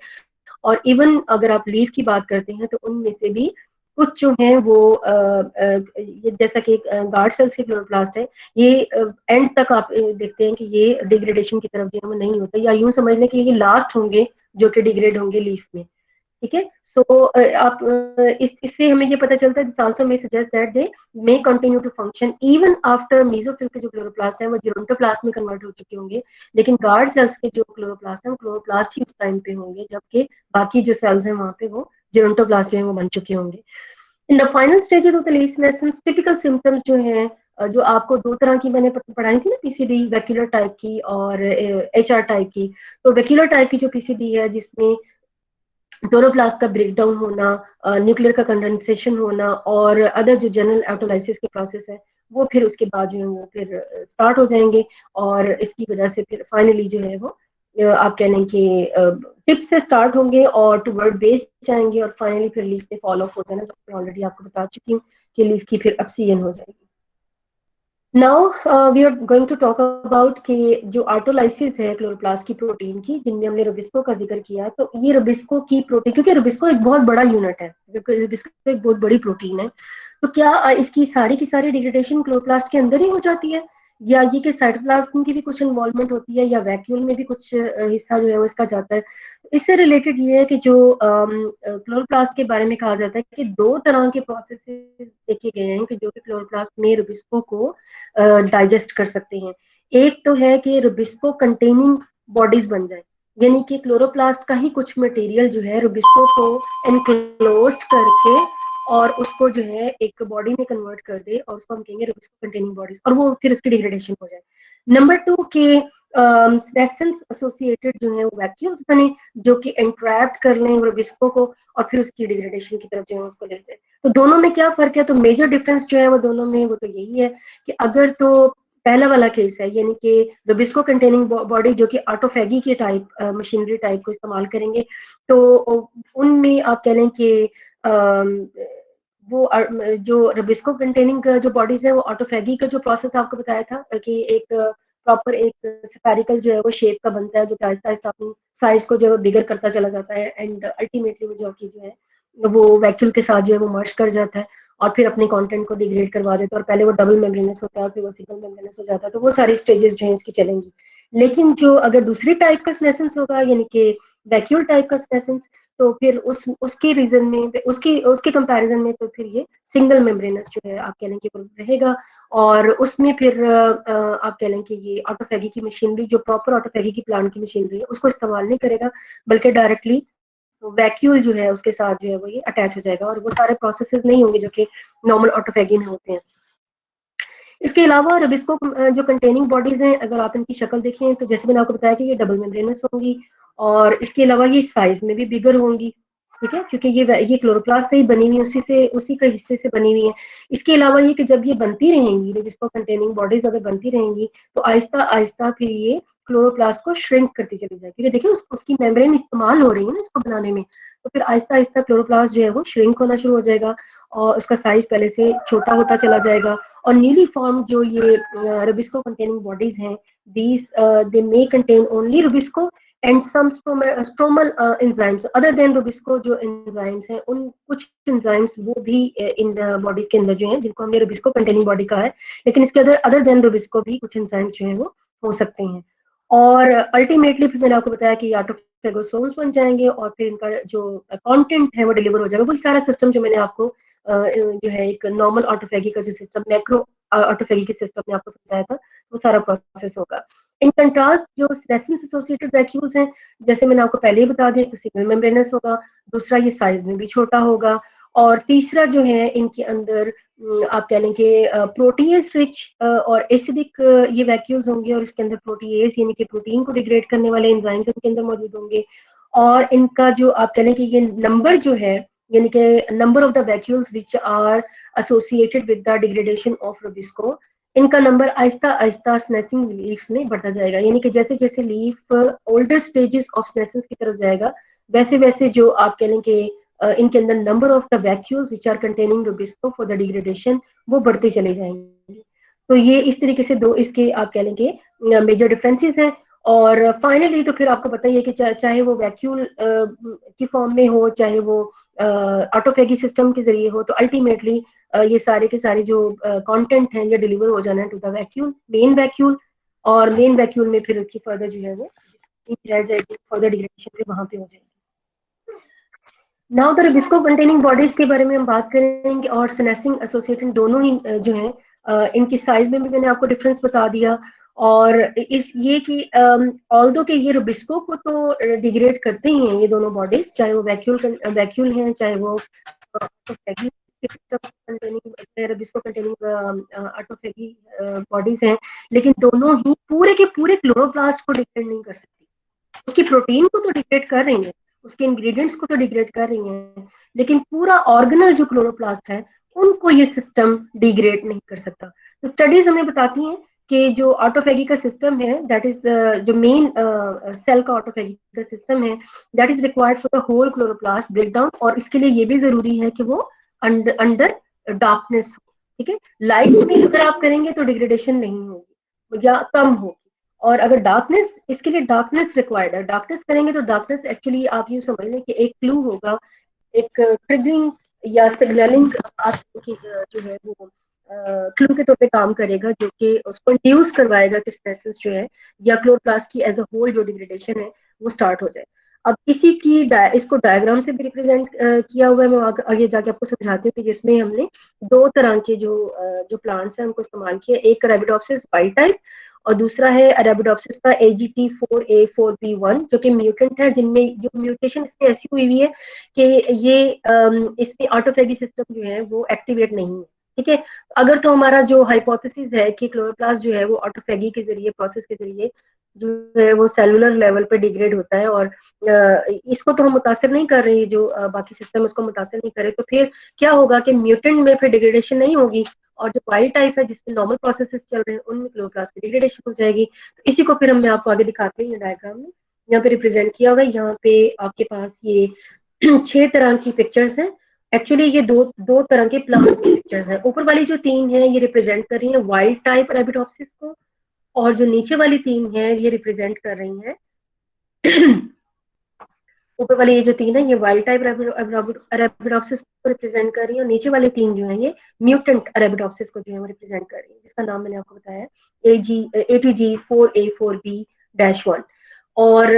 और इवन अगर आप लीफ की बात करते हैं तो उनमें से भी कुछ जो है वो ये जैसा कि गार्ड सेल्स के क्लोरोप्लास्ट है, ये एंड तक आप देखते हैं कि ये डिग्रेडेशन की तरफ जो है वो नहीं होता, या यूं समझ लें कि ये लास्ट होंगे जो कि डिग्रेड होंगे लीफ में। ठीक है, सो आप इससे हमें ये पता चलता है this also may suggest that they may continue to function even after mesophyll के जो क्लोरोप्लास्ट है वो जिरोंटोप्लास्ट में कन्वर्ट हो चुके होंगे, लेकिन गार्ड सेल्स के जो क्लोरोप्लास्ट है वो क्लोरोप्लास्ट ही उस टाइम पे होंगे, जबकि बाकी जो सेल्स हैं वहां पे वो जिरोंटोप्लास्ट जो है वो बन चुके होंगे। In the final stages of the senescence typical symptoms जो हैं जो आपको दो तरह की मैंने पढ़ाई थी ना, पीसीडी वैक्यूलर टाइप की और एचआर टाइप की। तो वैक्यूलर टाइप की जो पीसीडी है जिसमें क्लोरोप्लास्ट का ब्रेकडाउन होना, न्यूक्लियर का कंडेंसेशन होना और अदर जो जनरल ऑटोलाइसिस के प्रोसेस है वो फिर उसके बाद जो है वो फिर स्टार्ट हो जाएंगे। और इसकी वजह से फिर फाइनली जो है वो आप कह लें कि टिप से स्टार्ट होंगे और टुवर्ड बेस जाएंगे और फाइनली फिर लीफ पे फॉलो अप हो जाना, जो मैं ऑलरेडी आपको बता चुकी हूँ कि लीफ की फिर ऑब्सीजन हो जाएगी। Now we are going to talk about कि जो ऑटोलाइसिस है क्लोरोप्लास्ट की प्रोटीन की, जिनमें हमने रुबिस्को का जिक्र किया, तो ये रुबिस्को की प्रोटीन, क्योंकि रुबिस्को एक बहुत बड़ा यूनिट है, रुबिस्को एक बहुत बड़ी प्रोटीन है, तो क्या इसकी सारी की सारी डिग्रेडेशन क्लोरोप्लास्ट के अंदर ही हो जाती है, या ये कि साइटोप्लाज्म की भी कुछ इन्वॉल्वमेंट होती है, या वैक्यूल में भी कुछ हिस्सा जो है वो इसका जाता है? इससे रिलेटेड ये है कि जो क्लोरोप्लास्ट के बारे में कहा जाता है कि दो तरह के प्रोसेसेस देखे गए हैं कि जो कि क्लोरोप्लास्ट में रुबिस्को को डाइजेस्ट कर सकते हैं। एक तो है कि रुबिस्को कंटेनिंग बॉडीज बन जाए, यानी कि क्लोरोप्लास्ट का ही कुछ मटेरियल जो है रुबिस्को को एनक्लोज्ड करके और उसको जो है एक बॉडी में कन्वर्ट कर दे, और उसको हम कहेंगे रुबिस्को कंटेनिंग बॉडीज, और वो फिर उसकी डिग्रेडेशन हो जाए। नंबर टू के सेसेंस एसोसिएटेड जो है वैक्यूल्स बने जो कि एंट्रैप्ट कर लें रुबिस्को को और फिर उसकी डिग्रेडेशन की तरफ जो है उसको ले जाए। तो दोनों में क्या फर्क है? तो मेजर डिफरेंस जो है वो दोनों में वो तो यही है कि अगर तो पहला वाला केस है, यानी कि रुबिस्को कंटेनिंग बॉडी जो कि ऑटोफेगी के टाइप मशीनरी टाइप को इस्तेमाल करेंगे, तो उनमें आप कह लें कि वो जो रुबिस्को कंटेनिंग जो बॉडीज है वो ऑटोफेगी का जो प्रोसेस आपको बताया था कि एक प्रॉपर एक स्फेरिकल जो है वो शेप का बनता है, जो कि आहिस्ता आहिस्ता अपनी साइज को जो है बिगर करता चला जाता है, एंड अल्टीमेटली वो जो है वो वैक्यूल के साथ जो है वो मर्ज कर जाता है और फिर अपने कंटेंट को डिग्रेड करवा देता है, और पहले वो डबल मेम्ब्रेनस होता है फिर वो सिंगल मेम्ब्रेनस हो जाता है, तो वो सारी स्टेजेस जो है इसकी चलेंगी। लेकिन जो अगर दूसरी टाइप का सेनेसेंस होगा, यानी कि वैक्यूल टाइप का सेनेसेंस, तो फिर उसके रीजन में उसके कंपैरिजन में तो फिर ये सिंगल मेम्ब्रेनस जो है आप कह लें कि वो रहेगा, और उसमें फिर आप कह लें कि ये ऑटोफेगी की मशीनरी, जो प्रॉपर ऑटोफेगी की प्लांट की मशीनरी है, उसको इस्तेमाल नहीं करेगा, बल्कि डायरेक्टली वैक्यूल जो है उसके साथ जो है वो ये अटैच हो जाएगा, और वो सारे प्रोसेसेस नहीं होंगे जो कि नॉर्मल ऑटोफेगी में होते हैं। इसके अलावा रुबिस्को जो कंटेनिंग बॉडीज हैं, अगर आप इनकी शक्ल देखें तो जैसे मैंने आपको बताया कि ये डबल मेम्ब्रेनस होंगी, और इसके अलावा ये साइज में भी बिगर होंगी, ठीक है, क्योंकि ये क्लोरोप्लास्ट से ही बनी हुई, उसी के हिस्से से बनी हुई है। इसके अलावा ये कि जब ये बनती रहेंगी, रुबिस्को कंटेनिंग बॉडीज अगर बनती रहेंगी, तो आहिस्ता आहिस्ता फिर ये क्लोरोप्लास्ट को श्रिंक करती चली जाएगी, क्योंकि देखिए उसकी मेम्ब्रेन इस्तेमाल हो रही है ना इसको बनाने में, तो फिर आहिस्ता आहिस्ता क्लोरोप्लास्ट जो है वो श्रिंक होना शुरू हो जाएगा, और उसका साइज पहले से छोटा होता चला जाएगा, और न्यूली फॉर्म जो ये रुबिस्को कंटेनिंग बॉडीज हैं, these they may contain only rubisco and some stromal enzymes other than rubisco। जो enzymes हैं उन कुछ enzymes वो भी इन बॉडीज के अंदर जो हैं, जिनको हमने rubisco containing बॉडी कहा है, लेकिन इसके अदर देन rubisco भी कुछ enzymes जो हैं वो हो सकते हैं, और अल्टीमेटली फिर मैंने आपको बताया कि ऑटोफेगोसोम्स बन जाएंगे, और फिर इनका जो कंटेंट है वो डिलीवर हो जाएगा, वही सारा सिस्टम जो मैंने आपको जो है एक नॉर्मल ऑटोफेगी का जो सिस्टम, मैक्रो ऑटोफेगी के सिस्टम में आपको समझाया था, वो सारा प्रोसेस होगा। इन कंट्रास्ट जो सेनेसेंस एसोसिएटेड वैक्यूल्स हैं, जैसे मैंने आपको पहले ही बता दिया, तो सिंगल मेम्ब्रेनस होगा, दूसरा ये साइज में भी छोटा होगा, और तीसरा जो है इनके अंदर आप कह लें कि प्रोटीएस रिच और एसिडिक ये वैक्यूल्स होंगे, और इसके अंदर प्रोटीएस यानी कि प्रोटीन को डिग्रेड करने वाले एंजाइम्स इनके अंदर मौजूद होंगे, और इनका जो आप कह लें कि ये नंबर जो है, यानी कि number of the vacuoles which are associated with the degradation of rubisco, इनका नंबर आहिस्ता आहिस्ता स्नेसिंग लीव्स में बढ़ता जाएगा, यानी कि जैसे जैसे leaf older stages of senescence की तरफ जाएगा, वैसे वैसे जो आप कह लें कि इनके अंदर number of the vacuoles which are containing rubisco for the degradation वो बढ़ते चले जाएंगे। तो ये इस तरीके से दो इसके आप कह लेंगे मेजर डिफरेंसेस हैं, और फाइनली तो फिर आपको पता ही है कि चाहे वो वैक्यूल की फॉर्म में हो, चाहे वो ऑटोफेगी सिस्टम के जरिए हो, तो अल्टीमेटली ये सारे के सारे जो कंटेंट हैं ये डिलीवर हो जाना है to the vacuole, main vacuole, और मेन वैक्यूल में फिर उसकी फर्दर जो है वो रह जाएगी, फर्दर डिग्रेडेशन भी वहां पे हो जाएगी। Now the Rubisco containing bodies के बारे में हम बात करेंगे, और सेनेसिंग एसोसिएटेड दोनों ही जो है इनकी साइज में भी मैंने आपको डिफरेंस बता दिया, और इस ये कि ऑल्दो के ये रुबिस्को को तो डिग्रेड करते ही हैं ये दोनों बॉडीज, चाहे वो वैक्यूल हैं, चाहे वो रुबिस्को कंटेनिंग ऑटोफेगी बॉडीज हैं, लेकिन दोनों ही पूरे के पूरे क्लोरोप्लास्ट को डिग्रेड नहीं कर सकती। उसकी प्रोटीन को तो डिग्रेड कर रही है, उसके इंग्रेडिएंट्स को तो डिग्रेड कर रही हैं, लेकिन पूरा ऑर्गेनल जो क्लोरोप्लास्ट है उनको ये सिस्टम डिग्रेड नहीं कर सकता। तो स्टडीज हमें बताती हैं कि जो ऑटोफेगी का सिस्टम है, दैट इज जो मेन सेल का ऑटोफेगी का सिस्टम है, that is required for the whole chloroplast breakdown, और इसके लिए ये भी जरूरी है कि वो अंडर डार्कनेस हो, ठीक है। लाइट में अगर आप करेंगे तो डिग्रेडेशन नहीं होगी या कम होगी, और अगर डार्कनेस, इसके लिए डार्कनेस रिक्वायर्ड है, डार्कनेस करेंगे तो डार्कनेस एक्चुअली आप यूँ समझ लें कि एक क्लू होगा, एक ट्रिगरिंग या सिग्नलिंग आपकी जो है वो क्लू के तौर पे काम करेगा, जो कि उसको इंड्यूस करवाएगा कि स्पेसिस जो है या क्लोरोप्लास्ट की एज अ होल जो डिग्रेडेशन है वो स्टार्ट हो जाए। अब इसी की इसको डायग्राम से भी रिप्रेजेंट किया हुआ है, मैं आगे जाके आपको समझाती हूँ कि जिसमें हमने दो तरह के जो प्लांट्स हैं उनको इस्तेमाल किया, एक अरेबिडोप्सिस वाइल्ड टाइप और दूसरा है अरेबिडोप्सिस का AGT4A4B1 जो कि म्यूटेंट है, जिनमें जो म्यूटेशन इसमें ऐसी हुई है कि ये इसमें ऑटोफेगी सिस्टम जो है वो एक्टिवेट नहीं है, ठीक है। अगर तो हमारा जो हाइपोथेसिस है कि क्लोरोप्लास्ट जो है वो ऑटोफेगी के जरिए, प्रोसेस के जरिए जो है वो सेलुलर लेवल पे डिग्रेड होता है, और इसको तो हम मुतासर नहीं कर रहे, जो बाकी सिस्टम उसको मुतासर नहीं करे, तो फिर क्या होगा कि म्यूटेंट में फिर डिग्रेडेशन नहीं होगी, और जो वाइल्ड टाइप है जिसमें नॉर्मल प्रोसेसेस चल रहे हैं उनमें क्लोरोप्लास्ट की डिग्रेडेशन हो जाएगी। तो इसी को फिर हमने आपको आगे दिखाते हैं डायग्राम में, यहाँ पे रिप्रेजेंट किया हुआ है। यहाँ पे आपके पास ये 6 तरह की पिक्चर्स हैं। एक्चुअली ये दो तरह के प्लांट्स की पिक्चर्स हैं। ऊपर वाली जो 3 है ये रिप्रेजेंट कर रही है वाइल्ड टाइप अरेबिडोप्सिस को, और जो नीचे वाली 3 है ये रिप्रेजेंट कर रही हैं ऊपर वाली ये जो 3 है ये वाइल्ड टाइप अरेबिडोप्सिस को रिप्रेजेंट कर रही है, और नीचे वाले 3 जो है ये म्यूटेंट अरेबिडोप्सिस को जो है वो रिप्रेजेंट कर रही है, जिसका नाम मैंने आपको बताया ATG4A4B-1। और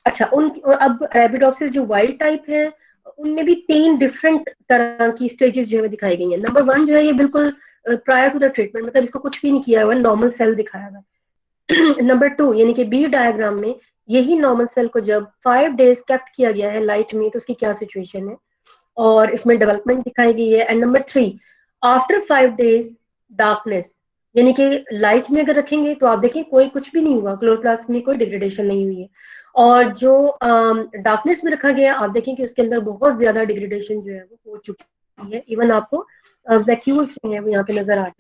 अच्छा, उन अब अरेबिडोप्सिस जो वाइल्ड टाइप है उनमें भी 3 डिफरेंट तरह की स्टेजेस जो है दिखाई गई है। नंबर 1 जो है ये बिल्कुल प्रायर टू द ट्रीटमेंट, मतलब इसको कुछ भी नहीं किया हुआ, नॉर्मल सेल दिखाया हुआ। नंबर 2 यानी कि बी डायग्राम में यही नॉर्मल सेल को जब 5 डेज कैप्ट किया गया है लाइट में, तो उसकी क्या सिचुएशन है, और इसमें डेवलपमेंट दिखाई गई है। And number 3 after 5 days darkness, यानी कि लाइट में अगर रखेंगे तो आप देखें कोई कुछ भी नहीं हुआ, क्लोरोप्लास्ट में कोई डिग्रेडेशन नहीं हुई है, और जो डार्कनेस में रखा गया आप देखें कि उसके अंदर बहुत ज्यादा डिग्रेडेशन जो है वो हो चुकी है। इवन आपको वैक्यूल्स जो है वो यहाँ पे नजर आ रहे हैं।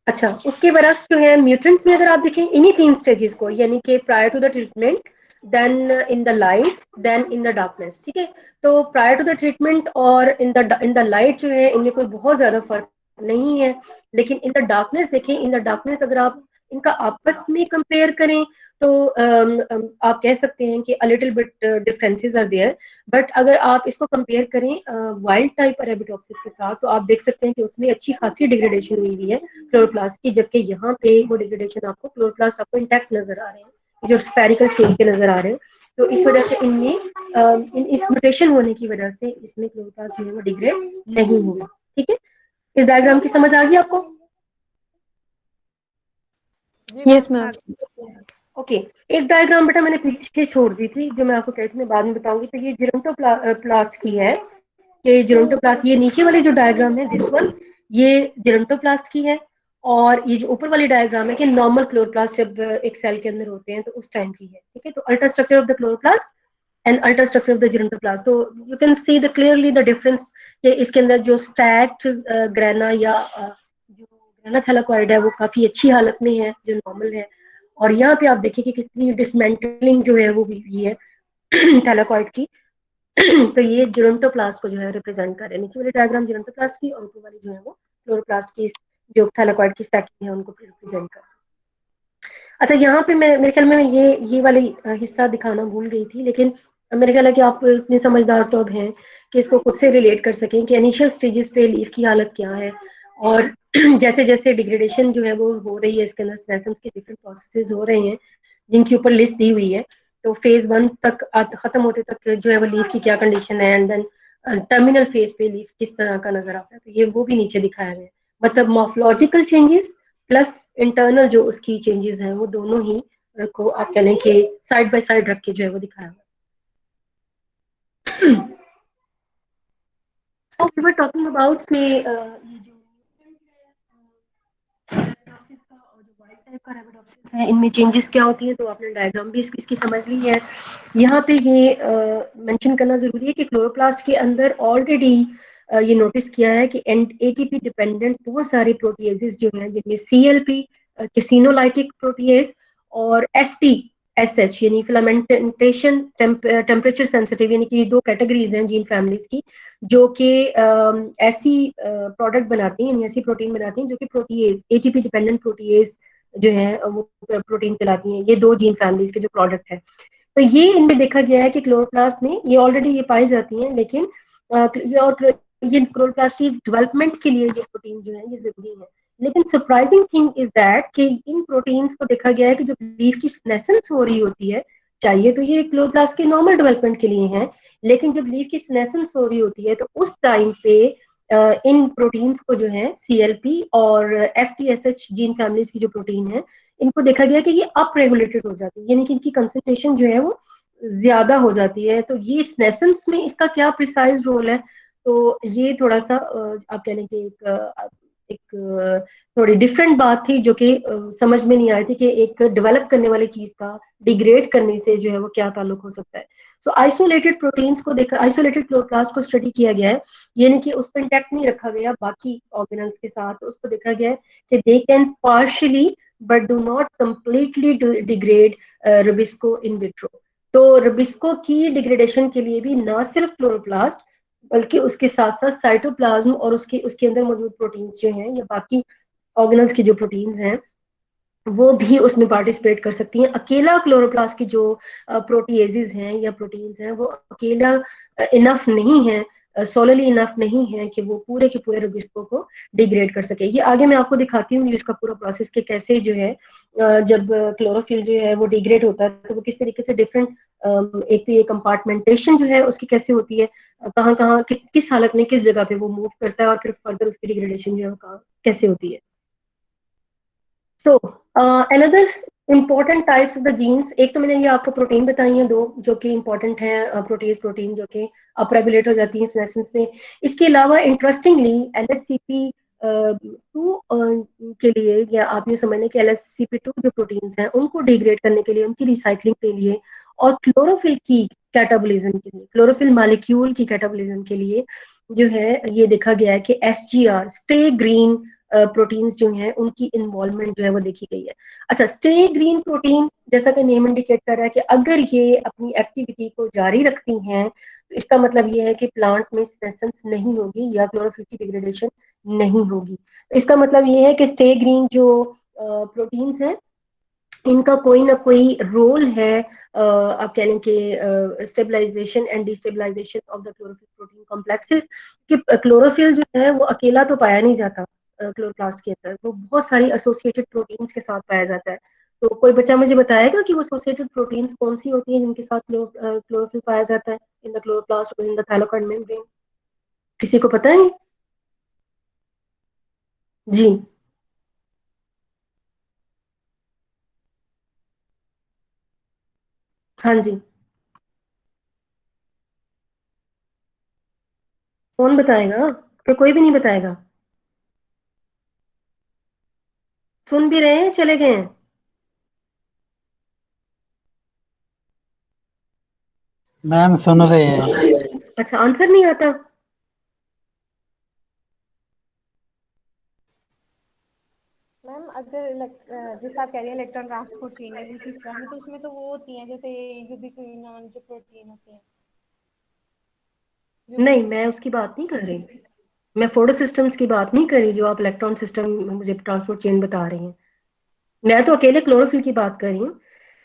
अच्छा, उसके बरक्स जो है म्यूटेंट में अगर आप देखें इन्हीं 3 स्टेजेस को, यानी कि prior to the treatment, then in the light, then in the darkness, ठीक है। तो प्रायर टू द ट्रीटमेंट और इन द लाइट जो है इनमें कोई बहुत ज्यादा फर्क नहीं है, लेकिन इन द डार्कनेस देखें, इन द डार्कनेस अगर आप इनका आपस में कंपेयर करें तो आप कह सकते हैं कि a little bit differences are there. But अगर आप इसको कंपेयर करें वाइल्ड टाइप अरेबिडोप्सिस के साथ, तो आप देख सकते हैं कि उसमें अच्छी खासी डिग्रेडेशन हुई हुई है क्लोरोप्लास्ट की, जबकि यहाँ पे वो डिग्रेडेशन आपको, क्लोरोप्लास्ट आपको इंटैक्ट नजर आ रहे हैं, जो स्फेरिकल शेप के नजर आ रहे हैं। तो इस वजह से इनमें इस म्यूटेशन होने की वजह से इसमें क्लोरोप्लास्ट जो है वो डिग्रेड नहीं हुआ। ठीक है, इस डायग्राम की समझ आ गई आपको? Yes ma'am. ओके, एक डायग्राम बेटा मैंने पीछे छोड़ दी थी, जो मैं आपको कहती मैं बाद में बताऊंगी। तो ये जिरोंटोप्लास्ट की है, कि जिरोंटोप्लास्ट, ये नीचे वाली जो डायग्राम है दिस वन, ये जिरोंटोप्लास्ट की है, और ये जो ऊपर वाली डायग्राम है कि नॉर्मल क्लोरोप्लास्ट जब एक सेल के अंदर होते हैं तो उस टाइम की है। ठीक है, तो alter structure of the chloroplast and alter structure of the gerontoplast, तो you can see the clearly the difference, कि इसके अंदर जो स्टैक्ड ग्रेना या जो ग्रेना थैलाकॉइड है वो काफी अच्छी हालत में है, जो नॉर्मल है। और यहाँ पे आप देखिए कि कितनी डिसमेंटलिंग जो है वो हुई है थैलाकॉइड की। तो ये जिरोंटोप्लास्ट को जो है रिप्रेजेंट कर रहे हैं। नीचे वाली डायग्राम जिरोंटोप्लास्ट की, और ऊपर वाली जो है वो क्लोरोप्लास्ट की, जो थैलाकॉइड की स्टैकिंग है उनको रिप्रेजेंट कर रहे हैं। अच्छा, यहाँ पे मैं, मेरे ख्याल में ये वाली हिस्सा दिखाना भूल गई थी, लेकिन मेरे ख्याल है कि आप इतने समझदार तो अब हैं कि इसको खुद से रिलेट कर सकें कि इनिशियल स्टेजेस पे लीफ की हालत क्या है, और जैसे जैसे डिग्रेडेशन जो है वो हो रही है, इसके अंदर सेनेसेंस के डिफरेंट प्रोसेसेस हो रहे हैं जिनके ऊपर लिस्ट दी हुई है। तो फेज 1 तक खत्म होते तक जो है वो लीफ की क्या कंडीशन है, एंड देन टर्मिनल फेज पे लीफ किस तरह का नजर आता है, तो ये वो भी नीचे दिखाया है। मतलब मॉर्फोलॉजिकल चेंजेस प्लस इंटरनल जो उसकी चेंजेस हैं वो दोनों ही को आप कह लें कि साइड बाय साइड रख के जो है वो दिखाया हुआ है। So we were talking about कि ये जो Arabidopsis का और जो वाइल्ड टाइप का Arabidopsis है, इनमें चेंजेस क्या होती हैं, तो आपने डायग्राम भी इसकी समझ ली है। यहाँ पे ये मेंशन करना जरूरी है कि क्लोरोप्लास्ट के अंदर ऑलरेडी ये नोटिस किया है कि एटीपी डिपेंडेंट बहुत सारे प्रोटीएजेस जो हैं, जिनमें सीएलपी कैसिनोलाइटिक प्रोटीएज और एफटीएसएच यानी फिलामेंटेशन टेम्परेचर सेंसिटिव, यानी कि 2 कैटेगरीज हैं जीन फैमिलीज की, जो कि ऐसी प्रोडक्ट बनाती हैं, ऐसी प्रोटीन बनाती हैं जो कि प्रोटीएज, एटीपी डिपेंडेंट प्रोटीएज जो है वो प्रोटीन कहलाती हैं। ये 2 जीन फैमिलीज के जो प्रोडक्ट है, तो ये इनमें देखा गया है कि क्लोरोप्लास्ट में ये ऑलरेडी ये पाई जाती हैं, लेकिन ये क्लोरोप्लास्ट की डेवलपमेंट के लिए ये प्रोटीन जो है ये जरूरी है। लेकिन सरप्राइजिंग थिंग इज दैट कि इन प्रोटीन्स को देखा गया है कि जब लीफ की सेनेसेंस हो रही होती है, चाहिए तो ये क्लोरोप्लास्ट के नॉर्मल डेवलपमेंट के लिए है, लेकिन जब लीफ की सेनेसेंस हो रही होती है तो उस टाइम पे इन प्रोटीन्स को जो है सीएलपी और एफटीएसएच जीन फैमिलीज की जो प्रोटीन है, इनको देखा गया कि ये अप रेगुलेटेड हो जाती है, यानी कि इनकी कंसंट्रेशन जो है वो ज्यादा हो जाती है। तो ये सेनेसेंस में इसका क्या प्रिसाइज रोल है, तो ये थोड़ा सा आप कह लें कि थोड़ी डिफरेंट बात थी, जो कि समझ में नहीं आई थी कि एक डेवलप करने वाली चीज का डिग्रेड करने से जो है वो क्या ताल्लुक हो सकता है। सो आइसोलेटेड प्रोटीन्स को देखा, आइसोलेटेड क्लोरोप्लास्ट को स्टडी किया गया है, ये नहीं कि उस पर इंटैक्ट नहीं रखा गया बाकी ऑर्गेनल्स के साथ, तो उसको देखा गया है कि they can partially but do not completely degrade Rubisco in vitro. तो रुबिस्को की डिग्रेडेशन के लिए भी ना सिर्फ क्लोरोप्लास्ट बल्कि उसके साथ साथ साइटोप्लाज्म और उसके उसके अंदर मौजूद प्रोटीन्स जो हैं या बाकी ऑर्गेनल्स की जो प्रोटीन्स हैं वो भी उसमें पार्टिसिपेट कर सकती हैं। अकेला क्लोरोप्लास्ट की जो प्रोटीएजेज हैं या प्रोटीन्स हैं वो अकेला इनफ नहीं है, सोलरली इनफ नहीं है कि वो पूरे के पूरे रुबिस्को को डिग्रेड कर सके। ये आगे मैं आपको दिखाती हूँ इसका पूरा प्रोसेस के कैसे जो है जब क्लोरोफिल जो है वो डिग्रेड होता है तो वो किस तरीके से डिफरेंट, एक तो ये कंपार्टमेंटेशन जो है उसकी कैसे होती है, कहाँ कहाँ किस हालत में किस जगह पे वो मूव करता है और फिर फर्दर उसकी डिग्रेडेशन जो है कहाँ कैसे होती है। So another important types of the genes, एक तो मैंने ये आपको प्रोटीन बताई हैं दो जो कि इम्पोर्टेंट हैं, प्रोटीज प्रोटीन जो कि अपरेगुलेट हो जाती हैं सेनेसेंस में। इसके अलावा इंटरेस्टिंगली LSCP टू के लिए, या आप ये समझ लें कि LSCP2 जो प्रोटीन्स हैं उनको डिग्रेड करने के लिए, उनकी रिसाइकलिंग के लिए और क्लोरोफिल की कैटाबोलिज्म के लिए, क्लोरोफिल मालिक्यूल की कैटाबोलिज्म के लिए जो है ये देखा गया है कि SGR स्टे ग्रीन प्रोटीन्स जो हैं उनकी इन्वॉल्वमेंट जो है वो देखी गई है। अच्छा, स्टे ग्रीन प्रोटीन जैसा कि नेम इंडिकेट कर रहा है कि अगर ये अपनी एक्टिविटी को जारी रखती हैं तो इसका मतलब ये है कि प्लांट में सेनेसेंस नहीं होगी या क्लोरोफिल की डिग्रेडेशन नहीं होगी। तो इसका मतलब ये है कि स्टे ग्रीन जो प्रोटीन्स हैं इनका कोई ना कोई रोल है, आप कह लें कि stabilization and destabilization of the chlorophyll protein complexes, कि क्लोरोफिल जो है वो अकेला तो पाया नहीं जाता क्लोरोप्लास्ट के अंदर, वो बहुत सारी एसोसिएटेड प्रोटीन्स के साथ पाया जाता है। तो कोई बच्चा मुझे बताएगा कि वो एसोसिएटेड प्रोटीन्स कौन सी होती हैं जिनके साथ क्लोरोफिल पाया जाता है इन द क्लोरोप्लास्ट और इन द थाइलाकोइड मेम्ब्रेन? किसी को पता है? जी। हाँ जी। कौन बताएगा? तो कोई भी नहीं बताएगा? सुन भी रहे हैं, चले गए हैं? मैम सुन रहे हैं। अच्छा, आंसर नहीं आता? मैम अगर जैसे आप कह रही हैं इलेक्ट्रॉन ट्रांसपोर्ट चेन सिस्टम में, तो उसमें तो वो होती हैं जैसे यूबिक्विनोन जो प्रोटीन होती है, नहीं, यूबिक्विन। मैं उसकी बात नहीं कर रही। मैं फोटो सिस्टम्स की बात नहीं कर रही जो आप इलेक्ट्रॉन सिस्टम मुझे ट्रांसपोर्ट चेन बता रही हैं। मैं तो अकेले क्लोरोफिल की बात कर रही हूँ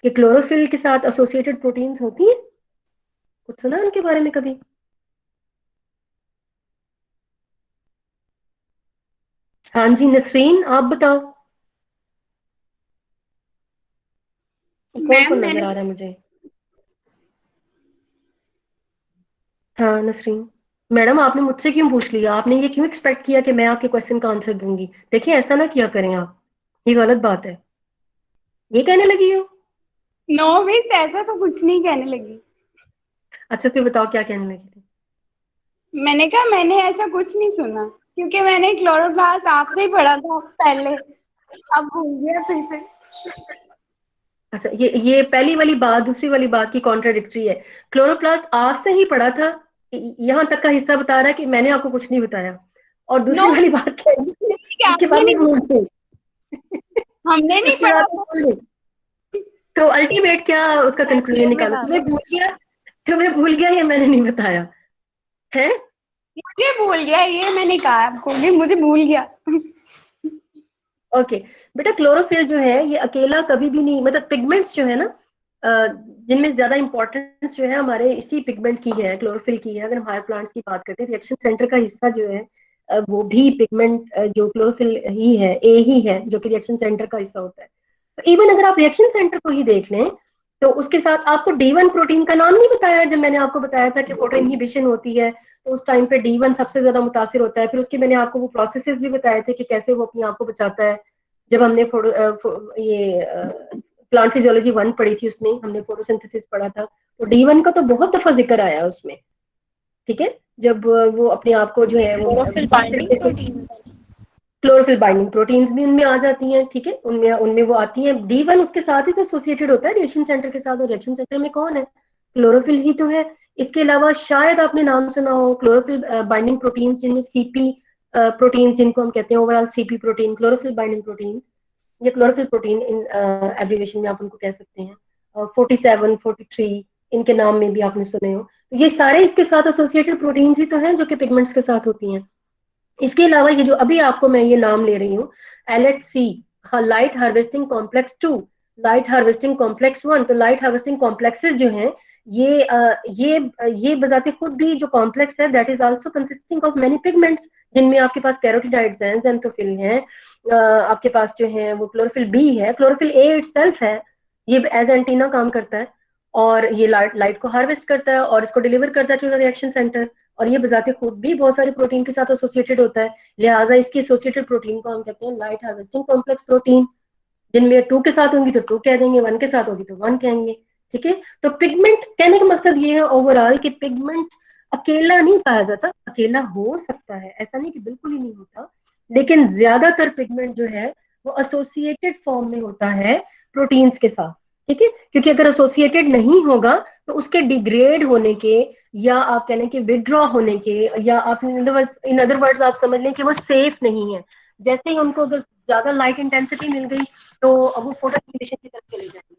कि क्लोरोफिल के साथ एसोसिएटेड प्रोटीन्स होती हैं। कुछ सुना उनके बारे में कभी? हाँ जी नसरीन, आप बताओ। कौन मैम कौन नजर मैंने आ रहा है मुझे? हाँ नसरीन। मैडम आपने मुझसे क्यों पूछ लिया? आपने ये क्यों एक्सपेक्ट किया कि मैं आपके क्वेश्चन का आंसर दूंगी? देखिए ऐसा ना किया करें आप, ये गलत बात है। ये कहने लगी हो? नो मिस, ऐसा तो कुछ नहीं कहने लगी। अच्छा फिर बताओ क्या कहने लगी थी? मैंने कहा मैंने ऐसा कुछ नहीं सुना, क्योंकि मैंने क्लोरोप्लास्ट आपसे ही पढ़ा था पहले, अब भूल गया फिर से। अच्छा, ये पहली वाली बात दूसरी वाली बात की कॉन्ट्राडिक्टरी है। क्लोरोप्लास्ट आपसे ही पढ़ा था, यहाँ तक का हिस्सा बता रहा है कि मैंने आपको कुछ नहीं बताया, और नो, दूसरी वाली बात क्या है? इसके आपने बाद में नहीं, भूल गई। हमने नहीं उसके बाद पढ़ा में था। भूल गई। तो अल्टीमेट क्या उसका शायद कंक्लूजन फ्लो में निकालो? था तुम्हें तो। भूल गया? तुम्हें भूल गया, ये मैंने नहीं बताया है? मुझे भूल गया, ये मैंने कहा आपको कि मुझे भूल गया। ओके बेटा, क्लोरोफिल जो है ये अकेला कभी भी नहीं, मतलब पिगमेंट्स जो है ना, जिनमें ज्यादा इंपॉर्टेंस जो है हमारे इसी पिगमेंट की है, क्लोरोफिल की है। अगर हम हायर प्लांट्स की बात करते हैं, रिएक्शन सेंटर का हिस्सा जो है वो भी पिगमेंट जो क्लोरोफिल ही है, ए ही है जो कि रिएक्शन सेंटर का हिस्सा होता है। तो इवन अगर आप रिएक्शन सेंटर को ही देख लें तो उसके साथ आपको D1 प्रोटीन का नाम नहीं बताया जब मैंने आपको बताया था कि फोटो इनहिबिशन होती है, तो उस टाइम पे D1 सबसे ज्यादा मुतासिर होता है। फिर उसके मैंने आपको वो प्रोसेसेस भी बताए थे कि कैसे वो अपने आप को बचाता है। जब हमने ये प्लांट फिजियोलॉजी 1 पढ़ी थी उसमें हमने फोटोसिंथेसिस पढ़ा था, तो D1 का तो बहुत दफा जिक्र आया उसमें। ठीक है, जब वो अपने आप को जो है वो क्लोरोफिल इस बाइंडिंग तरीके से, प्रोटीन। क्लोरोफिल बाइंडिंग प्रोटीन्स भी उनमें आ जाती हैं, ठीक है, उनमें उनमें वो आती हैं। D1 उसके साथ ही तो एसोसिएटेड होता है रिएक्शन सेंटर के साथ, और रिएक्शन सेंटर में कौन है? क्लोरोफिल ही तो है। इसके अलावा शायद आपने नाम सुना हो क्लोरोफिल बाइंडिंग प्रोटीन्स, जिनमें सीपी प्रोटीन्स, जिनको हम कहते हैं overall CP protein, chlorophyll binding proteins, या क्लोरोफिल प्रोटीन इन एब्रिविएशन में आप उनको कह सकते हैं। 47, 43 इनके नाम में भी आपने सुने हो। तो ये सारे इसके साथ एसोसिएटेड प्रोटीन्स ही तो हैं जो कि पिगमेंट्स के साथ होती हैं। इसके अलावा ये जो अभी आपको मैं ये नाम ले रही हूँ, LHC, light harvesting complex 2, light harvesting complex 1, तो लाइट हार्वेस्टिंग कॉम्प्लेक्सेस जो हैं ये बजाते खुद भी जो कॉम्प्लेक्स है, that is also consisting of many pigments, जिनमें आपके पास कैरोटिनॉइड्स हैं, ज़ैंथोफिल हैं, आपके पास जो है वो क्लोरोफिल बी है, क्लोरोफिल ए इटसेल्फ है, ये एज एंटीना काम करता है, और ये लाइट को हार्वेस्ट करता है और इसको डिलीवर करता है टू द रिएक्शन सेंटर, और ये बजाते खुद भी बहुत सारे प्रोटीन के साथ एसोसिएटेड होता है। लिहाजा इसकी एसोसिएटेड प्रोटीन को हम कहते हैं लाइट हार्वेस्टिंग कॉम्प्लेक्स प्रोटीन। जिनमें 2 के साथ होंगी तो 2 कह देंगे, 1 के साथ होगी तो 1 कहेंगे, ठीक है। तो पिगमेंट कहने का मकसद ये है ओवरऑल कि पिगमेंट अकेला नहीं पाया जाता, अकेला हो सकता है, ऐसा नहीं कि बिल्कुल ही नहीं होता, लेकिन ज्यादातर पिगमेंट जो है वो एसोसिएटेड फॉर्म में होता है प्रोटीन्स के साथ, ठीक है। क्योंकि अगर एसोसिएटेड नहीं होगा तो उसके डिग्रेड होने के, या आप कह लें कि विड्रॉ होने के, या आप इन अदर वर्ड्स आप समझ लें कि वो सेफ नहीं है। जैसे ही हमको अगर ज्यादा लाइट इंटेंसिटी मिल गई तो अब वो फोटो एक्टिवेशन की तरफ चले जाएंगे,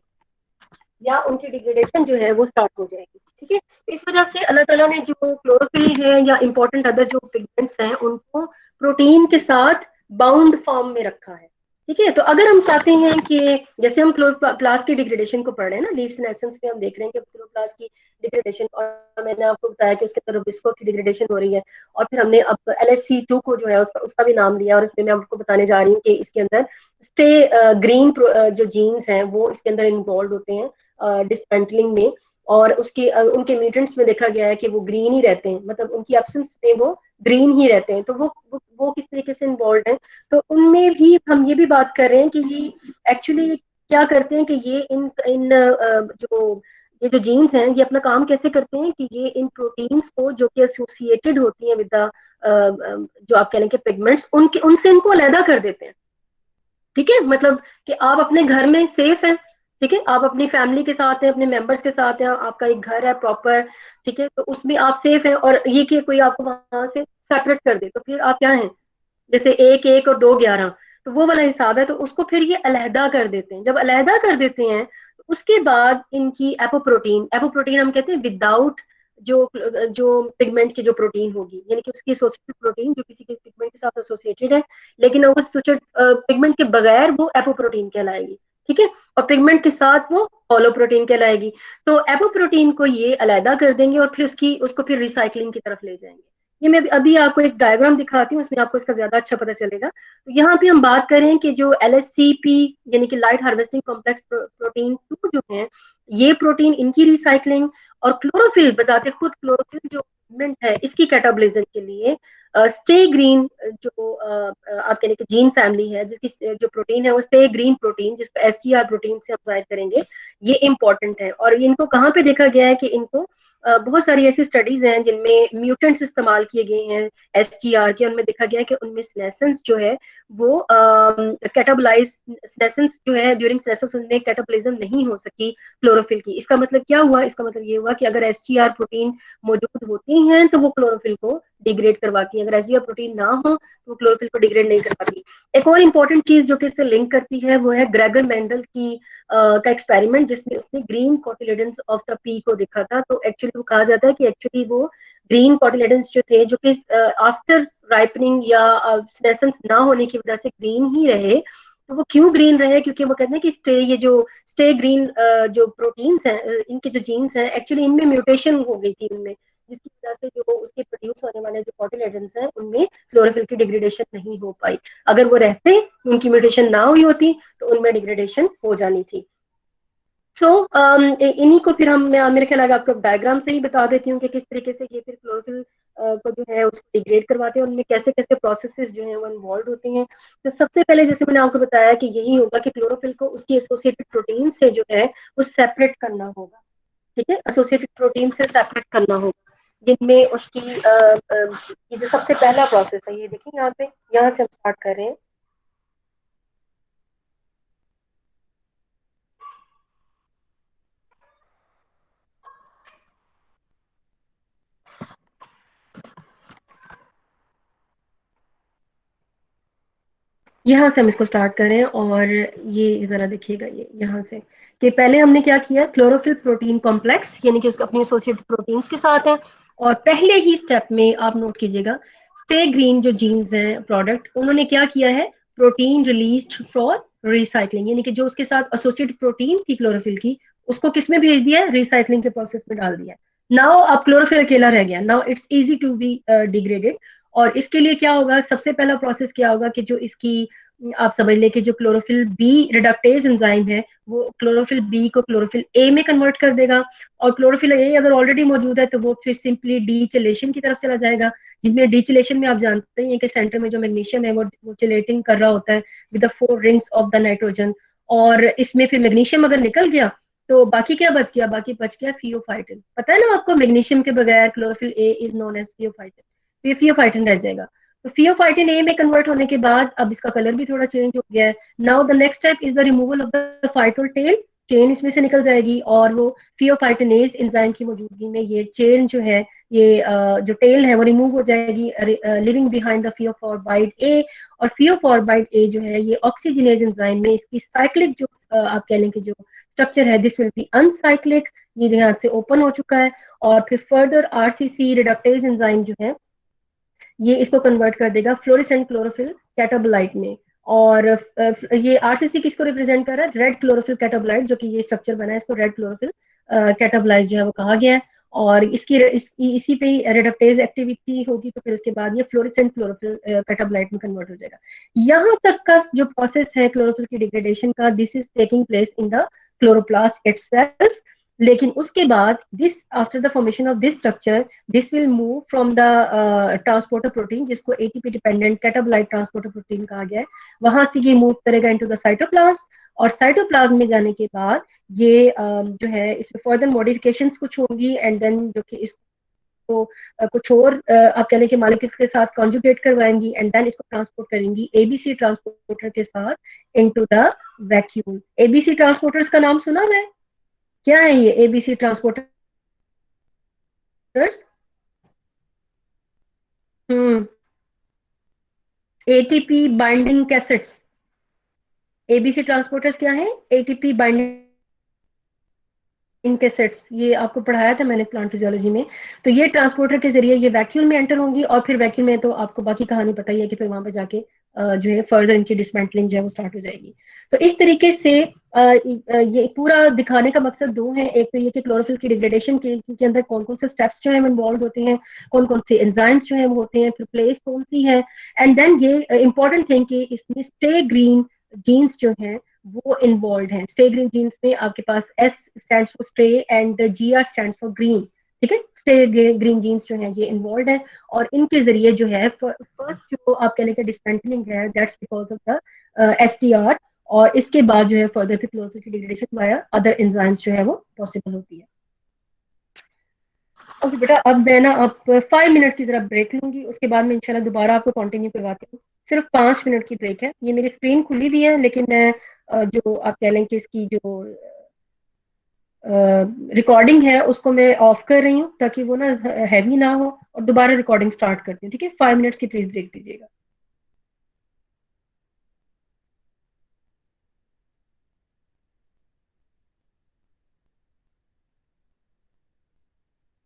या उनकी डिग्रेडेशन जो है वो स्टार्ट हो जाएगी, ठीक है। तो इस वजह से अल्लाह ताला ने जो क्लोरोफिल है या इंपॉर्टेंट अदर जो पिगमेंट्स हैं उनको प्रोटीन के साथ बाउंड फॉर्म में रखा है, ठीक है। तो अगर हम चाहते हैं कि जैसे हम क्लोरोप्लास्ट की डिग्रेडेशन को पढ़ रहे हैं ना, लीव्स एंड एसेंस में हम देख रहे हैं कि क्लोरोप्लास्ट की डिग्रेडेशन, और मैंने आपको बताया कि उसके अंदर रुबिस्को की डिग्रेडेशन हो रही है, और फिर हमने अब LHC2 को जो है उसका भी नाम लिया, और इसमें मैं आपको बताने जा रही हूँ कि इसके अंदर स्टे ग्रीन जो जीन्स हैं वो इसके अंदर इन्वॉल्व होते हैं डिस्मेंटलिंग में, और उनके म्यूटेंट्स में देखा गया है कि वो ग्रीन ही रहते हैं, मतलब उनकी एब्सेंस में वो ग्रीन ही रहते हैं। तो वो किस तरीके से इन्वॉल्व हैं, तो उनमें भी हम ये भी बात कर रहे हैं कि ये एक्चुअली क्या करते हैं कि ये इन इन ये जो जीन्स हैं ये अपना काम कैसे करते हैं कि ये इन प्रोटीन्स को जो कि एसोसिएटेड होती हैं विद द जो आप कह लें कि पिगमेंट्स, उनके उनसे इनको अलहदा कर देते हैं, ठीक है। मतलब कि आप अपने घर में सेफ हैं, ठीक है, आप अपनी फैमिली के साथ हैं, अपने मेंबर्स के साथ हैं, आपका एक घर है प्रॉपर, ठीक है, तो उसमें आप सेफ हैं, और ये कि कोई आपको वहां से सेपरेट कर दे तो फिर आप क्या हैं, जैसे 1 1 और 2 11, तो वो वाला हिसाब है। तो उसको फिर ये अलहदा कर देते हैं, जब अलहदा कर देते हैं तो उसके बाद इनकी एपोप्रोटीन हम कहते हैं विदाउट जो जो पिगमेंट की जो प्रोटीन होगी, यानी कि उसकी एसोसिएटेड प्रोटीन जो किसी के पिगमेंट के साथ एसोसिएटेड है, लेकिन वो पिगमेंट के बगैर वो एपोप्रोटीन कहलाएगी, ठीक है, और पिगमेंट के साथ वो हॉलोप्रोटीन कहलाएगी। तो एपोप्रोटीन को ये अलहदा कर देंगे और फिर उसको फिर रिसाइकलिंग की तरफ ले जाएंगे। ये मैं अभी आपको एक डायग्राम दिखाती हूँ, उसमें आपको इसका ज्यादा अच्छा पता चलेगा। तो यहाँ पे हम बात करें कि जो LHCP यानी कि लाइट हार्वेस्टिंग कॉम्प्लेक्स प्रोटीन 2 जो है, ये प्रोटीन इनकी रिसाइकलिंग, और क्लोरोफिल बजाते खुद क्लोरोफिल जो पिगमेंट है इसकी कैटाबोलिज्म के लिए स्टे ग्रीन जो आप कह लें कि जीन फैमिली है जिसकी जो प्रोटीन है वो स्टे ग्रीन प्रोटीन, जिसको SGR प्रोटीन से हम जाहिर करेंगे, ये इंपॉर्टेंट है। और इनको कहाँ पे देखा गया है कि इनको बहुत सारी ऐसी स्टडीज हैं जिनमें म्यूटेंट्स इस्तेमाल किए गए हैं SGR के, उनमें देखा गया है कि उनमें सेनेसेंस जो है वो कैटाबोलाइज सेनेसेंस जो है ड्यूरिंग सेनेसेंस उनमें कैटाबोलिज्म नहीं हो सकी क्लोरोफिल की। इसका मतलब क्या हुआ, इसका मतलब ये हुआ कि अगर SGR प्रोटीन मौजूद होती हैं तो वो क्लोरोफिल को डिग्रेड करवाती है, अगर SGR प्रोटीन ना हो तो वो क्लोरोफिल को डिग्रेड नहीं करवाती। एक और इंपॉर्टेंट चीज जो कि इससे लिंक करती है वो है ग्रेगर मेंडल की का एक्सपेरिमेंट, जिसमें उसने green cotyledons of the P को देखा था। तो एक्चुअली वो कहा जाता है कि एक्चुअली वो ग्रीन कोटिलेडन्स जो थे जो कि आफ्टर राइपनिंग या सेनेसेंस ना होने की वजह से ग्रीन ही रहे। तो वो क्यों ग्रीन रहे, क्योंकि वो कहते हैं कि स्टे ग्रीन जो प्रोटीन्स हैं इनके जो जीन्स हैं एक्चुअली इनमें म्यूटेशन हो गई थी उनमें, जिसकी वजह से जो उसके प्रोड्यूस होने वाले जो कोटिलेडन्स हैं उनमें क्लोरोफिल की डिग्रेडेशन नहीं हो पाई। अगर वो रहते, उनकी म्यूटेशन ना हुई होती तो उनमें डिग्रेडेशन हो जानी थी। सो इन्हीं को फिर हम मेरे ख्याल आपको डायग्राम से ही बता देती हूँ कि किस तरीके से ये फिर क्लोरोफिल को जो है उसको डिग्रेड करवाते हैं, उनमें कैसे कैसे प्रोसेसेस जो है वो इन्वॉल्व होती हैं। तो सबसे पहले जैसे मैंने आपको बताया कि यही होगा कि क्लोरोफिल को उसकी एसोसिएटेड प्रोटीन से जो है वो सेपरेट करना होगा, ठीक है, एसोसिएटेड प्रोटीन से सेपरेट करना होगा। जिनमें उसकी ये जो सबसे पहला प्रोसेस है, ये देखिए यहाँ पे, यहाँ से हम स्टार्ट कर रहे हैं। यहाँ से हम इसको स्टार्ट करें, और ये जरा देखिएगा, ये यहाँ से कि पहले हमने क्या किया, क्लोरोफिल प्रोटीन कॉम्प्लेक्स, यानी कि उसका अपने एसोसिएटेड प्रोटीन्स के साथ है। और पहले ही स्टेप में आप नोट कीजिएगा, स्टे ग्रीन जो जीन्स हैं प्रोडक्ट, उन्होंने क्या किया है, प्रोटीन रिलीज फॉर रिसाइकलिंग, यानी कि जो उसके साथ एसोसिएटेड प्रोटीन थी क्लोरोफिल की, उसको किस में भेज दिया, रिसाइकलिंग के प्रोसेस में डाल दिया। नाउ अब क्लोरोफिल अकेला रह गया, now it's easy to be degraded. और इसके लिए क्या होगा, सबसे पहला प्रोसेस क्या होगा कि जो इसकी, आप समझ लें कि जो क्लोरोफिल बी रिडक्टेज एंजाइम है, वो क्लोरोफिल बी को क्लोरोफिल ए में कन्वर्ट कर देगा। और क्लोरोफिल ए अगर ऑलरेडी मौजूद है तो वो फिर सिंपली डीचिलेशन की तरफ चला जाएगा, जिसमें डीचिलेशन में आप जानते हैं कि सेंटर में जो मैग्नीशियम है वो चिलेटिंग कर रहा होता है with the 4 rings of the nitrogen. और इसमें फिर मैग्नीशियम अगर निकल गया तो बाकी क्या बच गया, बाकी बच गया फियोफाइटिन। पता है ना आपको, मैग्नीशियम के बगैर chlorophyll a is known as pheophytin, तो ये फियोफाइटिन रह जाएगा। तो फियोफाइटिन ए में कन्वर्ट होने के बाद अब इसका कलर भी थोड़ा चेंज हो गया है। Now the next step is the removal of the phytol tail, chain इसमें से निकल जाएगी, और वो फियोफाइटिनेज एंजाइम की मौजूदगी में ये चेन जो है, ये जो टेल है वो रिमूव हो जाएगी, लिविंग बिहाइंड द फियोफॉर्बाइड ए। और फियोफॉर्बाइड ए जो है ये ऑक्सीजनेज एंजाइम में इसकी साइक्लिक जो आप कह लें कि जो स्ट्रक्चर है, दिस विल बी अनसाइक्लिक, ये यहाँ से ओपन हो चुका है। और फिर फर्दर आरसीसी रिडक्टेज एंजाइम जो है, ये इसको कन्वर्ट कर देगा फ्लोरेसेंट क्लोरोफिल कैटाबोलाइट में। और ये आरसीसी किसको रिप्रेजेंट कर रहा है, रेड क्लोरोफिल कैटाबोलाइट, जो कि ये स्ट्रक्चर बना है, इसको रेड क्लोरोफिल कैटाबोलाइट जो है वो कहा गया है। और इसी पे ही रिडक्टेज एक्टिविटी होगी, तो फिर उसके बाद ये फ्लोरेसेंट क्लोरोफिल कैटाबोलाइट में कन्वर्ट हो जाएगा। यहाँ तक का जो प्रोसेस है क्लोरोफिल की डिग्रेडेशन का, this is taking place in the chloroplast itself. लेकिन उसके बाद this, after the formation of this structure, this will move from the transporter protein, जिसको एटीपी डिपेंडेंट कैटाबोलाइट ट्रांसपोर्टर प्रोटीन कहा गया है, वहां से ये मूव करेगा इनटू द साइटोप्लाज्म। और साइटोप्लाज्म में जाने के बाद ये जो है इसमें फर्दर मॉडिफिकेशंस कुछ होंगी, एंड देन जो कि इसको कुछ और आप कह लें कि मॉलिक्यूल्स के साथ कॉन्जुगेट करवाएंगी, एंड देन इसको ट्रांसपोर्ट करेंगी एबीसी ट्रांसपोर्टर के साथ into the vacuum. ABC transporters का नाम सुना है, क्या है ये ABC transporters? Hmm, ATP binding cassettes. ABC transporters क्या है, एटीपी बाइंडिंग इनके सेट्स, ये आपको पढ़ाया था मैंने प्लांट फिजियोलॉजी में। तो ये ट्रांसपोर्टर के जरिए ये वैक्यूल में एंटर होंगी, और फिर वैक्यूल में तो आपको बाकी कहानी पता ही है कि फिर वहां पे जाके जो है फर्दर इनकी डिसमेंटलिंग जो है वो स्टार्ट हो जाएगी। तो इस तरीके से ये पूरा दिखाने का मकसद दो है, एक तो ये कि क्लोरोफिल की डिग्रेडेशन के अंदर कौन कौन से स्टेप्स जो है इन्वॉल्व होते हैं, कौन कौन से एंजाइम्स जो है वो होते हैं, फिर प्लेस कौन सी है। एंड देन ये इंपॉर्टेंट थिंग कि इसमें स्टे ग्रीन जीन्स जो है वो इन्वॉल्व हैं। स्टे ग्रीन जीन्स में आपके पास S stands for stay and G R stands for green, ठीक है। स्टे ग्रीन जीन्स जो है ये इन्वॉल्व है, और इनके जरिए जो है फर्स्ट जो आप कहने का डिस्मेंटलिंग है, that's because of the S T R. और इसके बाद जो है फर्दर फिर क्लोरोफिल की डिग्रेडेशन वाया अदर एंजाइम्स जो है वो पॉसिबल होती है। ओके बेटा, अब मैं ना आप 5 मिनट की जरा ब्रेक लूंगी, उसके बाद मैं इंशाल्लाह दोबारा आपको कंटिन्यू करवाती हूँ। सिर्फ 5 मिनट की ब्रेक है, ये मेरी स्क्रीन खुली भी है, लेकिन मैं जो आप कह लें कि इसकी जो रिकॉर्डिंग है उसको मैं ऑफ कर रही हूँ, ताकि वो ना हैवी ना हो, और दोबारा रिकॉर्डिंग स्टार्ट करती हूँ, ठीक है। 5 मिनट्स की प्लीज ब्रेक दीजिएगा।